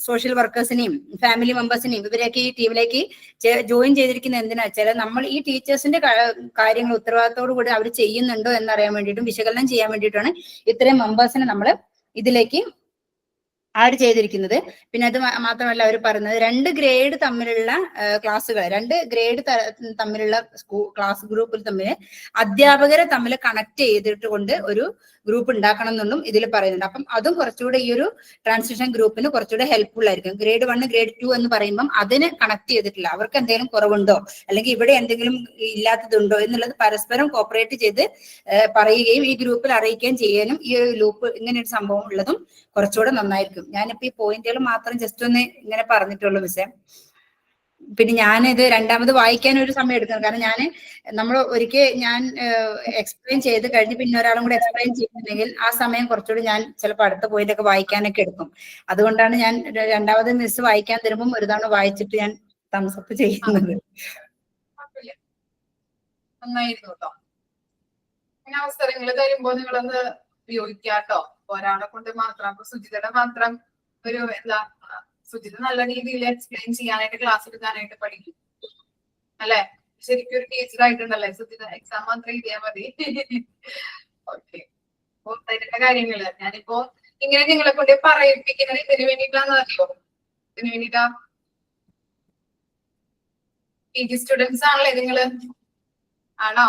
സോഷ്യൽ വർക്കേഴ്സിനെയും ഫാമിലി മെമ്പേഴ്സിനെയും ഇവരെയൊക്കെ ഈ ടീമിലേക്ക് ജോയിൻ ചെയ്തിരിക്കുന്ന എന്തിനാ വെച്ചാൽ നമ്മൾ ഈ ടീച്ചേഴ്സിന്റെ കാര്യങ്ങൾ ഉത്തരവാദിത്തോടു കൂടി അവർ ചെയ്യുന്നുണ്ടോ എന്നറിയാൻ വേണ്ടിയിട്ടും വിശകലനം ചെയ്യാൻ വേണ്ടിയിട്ടാണ് ഇത്രയും മെമ്പേഴ്സിനെ നമ്മൾ ഇതിലേക്ക് ആഡ് ചെയ്തിരിക്കുന്നത്. പിന്നെ അത് മാത്രമല്ല അവർ പറയുന്നത് 2 ഗ്രേഡ് തമ്മിലുള്ള ക്ലാസ്സുകൾ, 2 ഗ്രേഡ് തമ്മിലുള്ള ക്ലാസ് ഗ്രൂപ്പിൽ തമ്മിൽ അധ്യാപകരെ തമ്മിൽ കണക്ട് ചെയ്തിട്ട് കൊണ്ട് ഒരു ഗ്രൂപ്പ് ഉണ്ടാക്കണം എന്നും ഇതിൽ പറയുന്നുണ്ട്. അപ്പം അതും കുറച്ചുകൂടെ ഈ ഒരു ട്രാൻസിഷൻ ഗ്രൂപ്പിന് കുറച്ചുകൂടെ ഹെൽപ്ഫുൾ ആയിരിക്കും. ഗ്രേഡ് 1 ഗ്രേഡ് 2 എന്ന് പറയുമ്പം അതിന് കണക്ട് ചെയ്തിട്ടില്ല, അവർക്ക് എന്തെങ്കിലും കുറവുണ്ടോ അല്ലെങ്കിൽ ഇവിടെ എന്തെങ്കിലും ഇല്ലാത്തതുണ്ടോ എന്നുള്ളത് പരസ്പരം കോപ്പറേറ്റ് ചെയ്ത് പറയുകയും ഈ ഗ്രൂപ്പിൽ അറിയിക്കുകയും ചെയ്യാനും ഈ ഒരു ലൂപ്പ് ഇങ്ങനെ ഒരു സംഭവം ഉള്ളതും കുറച്ചുകൂടെ നന്നായിരിക്കും. ഞാനിപ്പോ ഈ പോയിന്റുകൾ മാത്രം ജസ്റ്റ് ഒന്ന് ഇങ്ങനെ പറഞ്ഞിട്ടുള്ളൂ മിസ്സേ. പിന്നെ ഞാനിത് രണ്ടാമത് വായിക്കാൻ ഒരു സമയം എടുക്കണം. കാരണം നമ്മൾ ഞാൻ എക്സ്പ്ലെയിൻ ചെയ്ത് കഴിഞ്ഞ് പിന്നെ ഒരാളും കൂടെ എക്സ്പ്ലെയിൻ ചെയ്യുന്നുണ്ടെങ്കിൽ ആ സമയം കുറച്ചുകൂടി ഞാൻ ചിലപ്പോൾ അടുത്ത പോയിന്റ് ഒക്കെ വായിക്കാനൊക്കെ എടുക്കും. അതുകൊണ്ടാണ് ഞാൻ രണ്ടാമത് മിസ് വായിക്കാൻ തരുമ്പം ഒരു തവണ വായിച്ചിട്ട് ഞാൻ തംസപ്പ് ചെയ്യുന്നത്. നന്നായിരുന്നു കേട്ടോ. ഇങ്ങനെ അവസരങ്ങൾ തരുമ്പോ നിങ്ങളൊന്ന് ഉപയോഗിക്കാട്ടോ. ഒരാളെ കൊണ്ട് മാത്രം, അപ്പൊ സുജിതയുടെ മാത്രം ഒരു സുജിത നല്ല രീതിയിൽ എക്സ്പ്ലെയിൻ ചെയ്യാനായിട്ട് ക്ലാസ് എടുക്കാനായിട്ട് പഠിക്കും അല്ലെ. ശരിക്കും ഒരു ടീച്ചർ ആയിട്ടുണ്ടല്ലേ സുജിത. എക്സാം മാത്രം എഴുതിയാൽ മതി. ഓക്കെ, അതിന്റെ കാര്യങ്ങള് ഞാനിപ്പോ ഇങ്ങനെ നിങ്ങളെ കൊണ്ട് പറയിപ്പിക്കുന്നത് ഇതിന് വേണ്ടിയിട്ടാന്ന് അറിയോ? ഇതിന് വേണ്ടിട്ടാ PG സ്റ്റുഡൻസ് ആണല്ലേ നിങ്ങള്? ആണോ?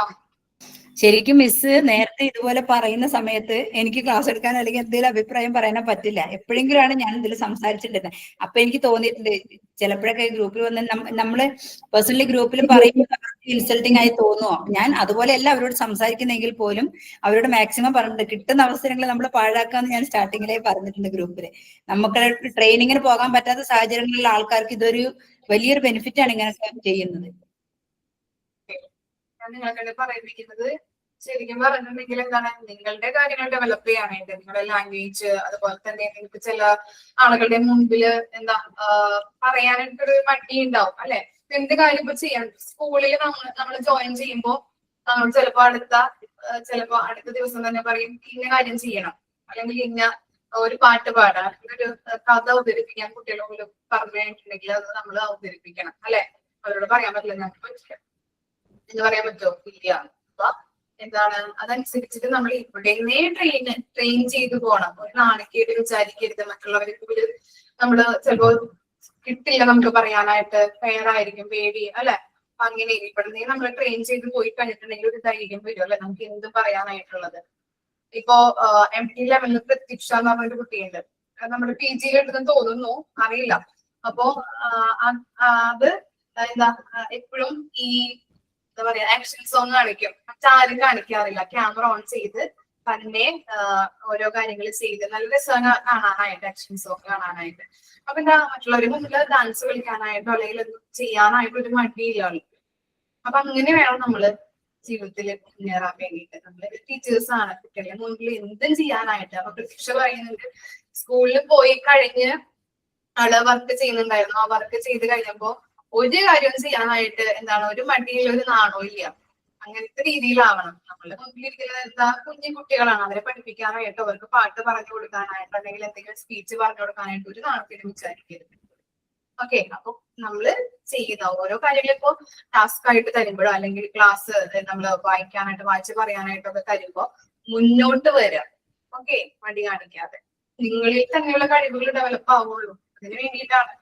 ശരിക്കും മിസ് നേരത്തെ ഇതുപോലെ പറയുന്ന സമയത്ത് എനിക്ക് ക്ലാസ് എടുക്കാൻ അല്ലെങ്കിൽ എന്തെങ്കിലും അഭിപ്രായം പറയാനോ പറ്റില്ല. എപ്പോഴെങ്കിലുമാണ് ഞാൻ ഇതിൽ സംസാരിച്ചിട്ടുണ്ടായിരുന്നത്. അപ്പൊ എനിക്ക് തോന്നിയിട്ടുണ്ട് ചിലപ്പോഴൊക്കെ ഗ്രൂപ്പിൽ വന്ന് നമ്മള് പേഴ്സണലി ഗ്രൂപ്പിൽ പറയുമ്പോൾ ഇൻസൾട്ടിങ് ആയി തോന്നുമോ. ഞാൻ അതുപോലെയല്ല അവരോട് സംസാരിക്കുന്നെങ്കിൽ പോലും അവരോട് മാക്സിമം പറഞ്ഞിട്ടുണ്ട് കിട്ടുന്ന അവസരങ്ങൾ നമ്മൾ പാഴാക്കാന്ന് ഞാൻ സ്റ്റാർട്ടിങ്ങിലേ പറഞ്ഞിട്ടുണ്ട് ഗ്രൂപ്പില്. നമുക്ക് ട്രെയിനിങ്ങിന് പോകാൻ പറ്റാത്ത സാഹചര്യങ്ങളിലുള്ള ആൾക്കാർക്ക് ഇതൊരു വലിയൊരു ബെനിഫിറ്റ് ആണ് ഇങ്ങനെയൊക്കെ ചെയ്യുന്നത്. നിങ്ങളെ പറയിപ്പിക്കുന്നത് ശരിക്കും പറഞ്ഞിട്ടുണ്ടെങ്കിൽ എന്താണ്, നിങ്ങളുടെ കാര്യങ്ങൾ ഡെവലപ്പ് ചെയ്യാനായിട്ട് നിങ്ങളുടെ ലാംഗ്വേജ്, അതുപോലെ തന്നെ നിങ്ങൾക്ക് ചില ആളുകളുടെ മുമ്പില് പറയാനായിട്ടൊരു മടി ഉണ്ടാവും അല്ലെ. എന്ത് കാര്യം ഇപ്പൊ ചെയ്യാൻ സ്കൂളിൽ നമ്മൾ ജോയിൻ ചെയ്യുമ്പോ നമ്മൾ ചിലപ്പോ അടുത്ത ദിവസം തന്നെ പറയും ഇന്ന കാര്യം ചെയ്യണം, അല്ലെങ്കിൽ ഇന്ന ഒരു പാട്ട് പാടാൻ, ഒരു കഥ അവതരിപ്പിക്കാൻ കുട്ടികളോട് പറഞ്ഞിട്ടുണ്ടെങ്കിൽ അത് നമ്മൾ അവതരിപ്പിക്കണം അല്ലെ. അവരോട് പറയാൻ പറ്റില്ല, ഞങ്ങൾക്ക് പറ്റില്ല എന്ന് പറയാൻ പറ്റുമോ? ഇല്ല. അപ്പൊ എന്താണ്, അതനുസരിച്ചിട്ട് നമ്മൾ ഇവിടെന്നേ ട്രെയിൻ ചെയ്തു പോകണം. ഒരു നാണക്കേട് വിചാരിക്കരുത്. മറ്റുള്ളവർക്ക് നമ്മള് ചിലപ്പോ കിട്ടില്ല നമുക്ക് പറയാനായിട്ട്, ഫെയർ ആയിരിക്കും, പേടി അല്ലെ. അങ്ങനെ ഇവിടുന്നേ നമ്മൾ ട്രെയിൻ ചെയ്ത് പോയി കഴിഞ്ഞിട്ടുണ്ടെങ്കിൽ ഒരു ധൈര്യം വരും അല്ലെ നമുക്ക് എന്തും പറയാനായിട്ടുള്ളത്. ഇപ്പോ MT ലെവലിൽ പ്രതീക്ഷ എന്ന് പറഞ്ഞൊരു കുട്ടിയുണ്ട്, നമ്മുടെ PG എടുത്തെന്ന് തോന്നുന്നു, അറിയില്ല. അപ്പോ അത് എപ്പോഴും ഈ എന്താ പറയാ ആക്ഷൻ സോങ് കാണിക്കും. മറ്റാരും കാണിക്കാറില്ല. ക്യാമറ ഓൺ ചെയ്ത് തന്നെ ഓരോ കാര്യങ്ങൾ ചെയ്ത് നല്ല രസമാണ് കാണാനായിട്ട്, ആക്ഷൻ സോങ് കാണാനായിട്ട്. അപ്പൊ മറ്റുള്ളവരുടെ മുന്നിൽ ഡാൻസ് കളിക്കാനായിട്ടോ അല്ലെങ്കിൽ ചെയ്യാനായിട്ടോ ഒരു മടിയില്ല. അപ്പൊ അങ്ങനെ വേണം നമ്മള് ജീവിതത്തിൽ മുന്നേറാൻ വേണ്ടിയിട്ട്. നമ്മള് ടീച്ചേഴ്സ് ആണ്, കുട്ടികളുടെ മുന്നിൽ എന്തും ചെയ്യാനായിട്ട്. അപ്പൊ പ്രതീക്ഷ പറയുന്നുണ്ട് സ്കൂളിൽ പോയി കഴിഞ്ഞ് ആള് വർക്ക് ചെയ്യുന്നുണ്ടായിരുന്നു. ആ വർക്ക് ചെയ്ത് കഴിഞ്ഞപ്പോ ഒരു കാര്യം ചെയ്യാനായിട്ട് ഒരു മടിയില്ല, ഒരു നാണോ ഇല്ല. അങ്ങനത്തെ രീതിയിലാവണം. നമ്മള് മുമ്പിലിരിക്കുന്ന കുഞ്ഞു കുട്ടികളാണ്, അവരെ പഠിപ്പിക്കാനായിട്ടോ അവർക്ക് പാട്ട് പറഞ്ഞു കൊടുക്കാനായിട്ടോ അല്ലെങ്കിൽ എന്തെങ്കിലും സ്പീച്ച് പറഞ്ഞു കൊടുക്കാനായിട്ട് ഒരു നാണത്തിനും വിചാരിക്കരുത്. ഓക്കെ, അപ്പൊ നമ്മള് ചെയ്യുന്ന ഓരോ കാര്യങ്ങളും ഇപ്പോ ടാസ്ക് ആയിട്ട് തരുമ്പോഴോ അല്ലെങ്കിൽ ക്ലാസ് നമ്മള് വായിച്ച് പറയാനായിട്ടൊക്കെ തരുമ്പോ മുന്നോട്ട് വരിക. ഓക്കെ, മടി കാണിക്കാതെ. നിങ്ങളിൽ തന്നെയുള്ള കഴിവുകൾ ഡെവലപ്പ് ആവുള്ളൂ. അതിന് വേണ്ടിയിട്ടാണ്.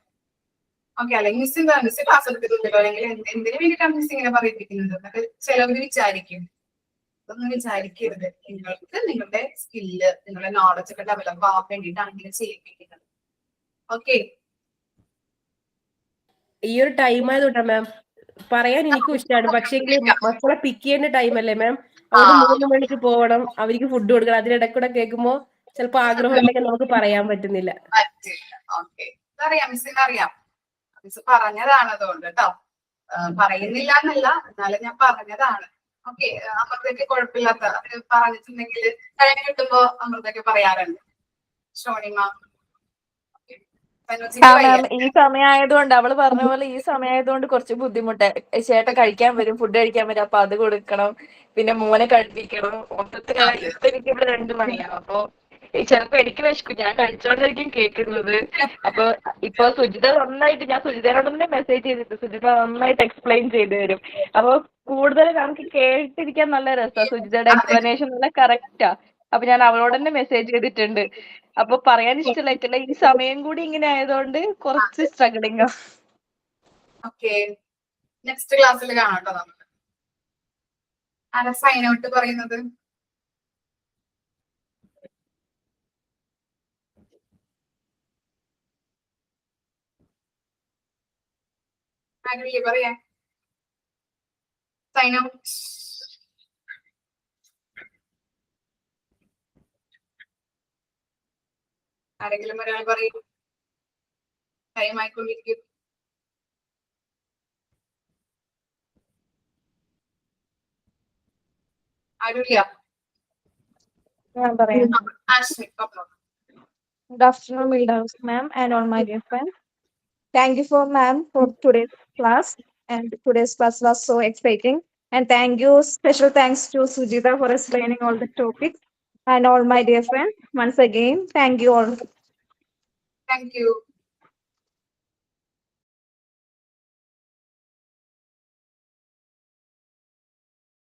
ഓക്കെ, അല്ലെങ്കിൽ മിസ് ക്ലാസ് എടുക്കുന്നുണ്ടല്ലോ അല്ലെങ്കിൽ എന്തിനു വേണ്ടിയിട്ടാണ് മിസ് ഇങ്ങനെ പറയിപ്പിക്കുന്നത് എന്നൊക്കെ ചിലവര് വിചാരിക്കും. അതൊന്നും വിചാരിക്കരുത്. നിങ്ങൾക്ക് നിങ്ങളുടെ സ്കില്ല്, നിങ്ങളുടെ നോളജ് ഒക്കെ ഡെവലപ്പ് ആവാൻ വേണ്ടിയിട്ടാണ് ഇങ്ങനെ ചെയ്യിപ്പിക്കുന്നത്. ഓക്കെ, ഈ ഒരു ടൈം ആയതുകൊണ്ടാ മാം പറയാൻ എനിക്കും ഇഷ്ടമാണ്, പക്ഷേ മക്കളെ പിക്ക് ചെയ്യേണ്ട ടൈം അല്ലേ മാം. അതുകൊണ്ട് 3 മണിക്ക് പോകണം, അവർക്ക് ഫുഡ് കൊടുക്കണം. അതിനിടക്കൂടെ കേൾക്കുമ്പോ ചിലപ്പോ ആഗ്രഹം ഉണ്ടെങ്കിൽ നമുക്ക് പറയാൻ പറ്റുന്നില്ല. പറ്റില്ല. ഓക്കെ, അറിയാം മിസ്സിന് അറിയാം. മിസ് പറഞ്ഞതാണ് അതുകൊണ്ട് കേട്ടോ. പറയുന്നില്ല എന്നല്ല, എന്നാലും ഞാൻ പറഞ്ഞതാണ്. ഓക്കെ, അമൃതയ്ക്ക് കുഴപ്പമില്ലാത്ത അവര് പറഞ്ഞിട്ടുണ്ടെങ്കിൽ കഴിഞ്ഞ് കിട്ടുമ്പോ അമൃതയ്ക്ക് പറയാറുണ്ട്. ഷോണിമ, മാം ഈ സമയമായതുകൊണ്ട് അവള് പറഞ്ഞ പോലെ ഈ സമയമായതുകൊണ്ട് കുറച്ച് ബുദ്ധിമുട്ട്. ചേട്ടൻ കഴിക്കാൻ വരും, ഫുഡ് കഴിക്കാൻ വരും, അപ്പൊ അത് കൊടുക്കണം, പിന്നെ മോനെ കഴിപ്പിക്കണം. മൊത്തത്തിൽ ഇപ്പൊ എനിക്ക് ഇവിടെ 2 മണിയാവും. അപ്പൊ ചിലപ്പോ എനിക്ക് വിശക്കും, ഞാൻ കഴിച്ചോണ്ടായിരിക്കും കേൾക്കുന്നത്. അപ്പൊ ഇപ്പൊ സുജിത നന്നായിട്ട്, ഞാൻ സുജിതയോട് തന്നെ മെസ്സേജ് ചെയ്തിട്ട് സുജിത നന്നായിട്ട് എക്സ്പ്ലെയിൻ ചെയ്തു തരും. അപ്പൊ കൂടുതൽ നമുക്ക് കേട്ടിരിക്കാൻ നല്ല രസമാണ്. സുജിതയുടെ എക്സ്പ്ലനേഷൻ നല്ല കറക്റ്റാ. അപ്പൊ ഞാൻ അവളോട് തന്നെ മെസ്സേജ് ചെയ്തിട്ടുണ്ട്. അപ്പൊ പറയാൻ ഇഷ്ടമായിട്ടില്ല, ഈ സമയം കൂടി ഇങ്ങനെ ആയതുകൊണ്ട് കുറച്ച് സ്ട്രഗിളിംഗ്. ഓക്കെ, നെക്സ്റ്റ് ക്ലാസ്സിൽ കാണാം കേട്ടോ നമുക്ക്. ആരാ സൈൻ ഔട്ട് പറയുന്നത്? ആരില്ലേ പറയാ? Sign out. ആരെങ്കിലും ഒരാൾ പറയും. ടൈം ആയിക്കൊണ്ടിരിക്കും. ആരുമില്ല. ഞാൻ പറയാം. ആശ്മി പറഞ്ഞോ. Good afternoon, Mildas ma'am, and all my dear friends. Thank you for ma'am for today's class, and today's class was so exciting. And thank you, special thanks to Sujita for explaining all the topics. And all my dear friends, once again, thank you all. Thank you.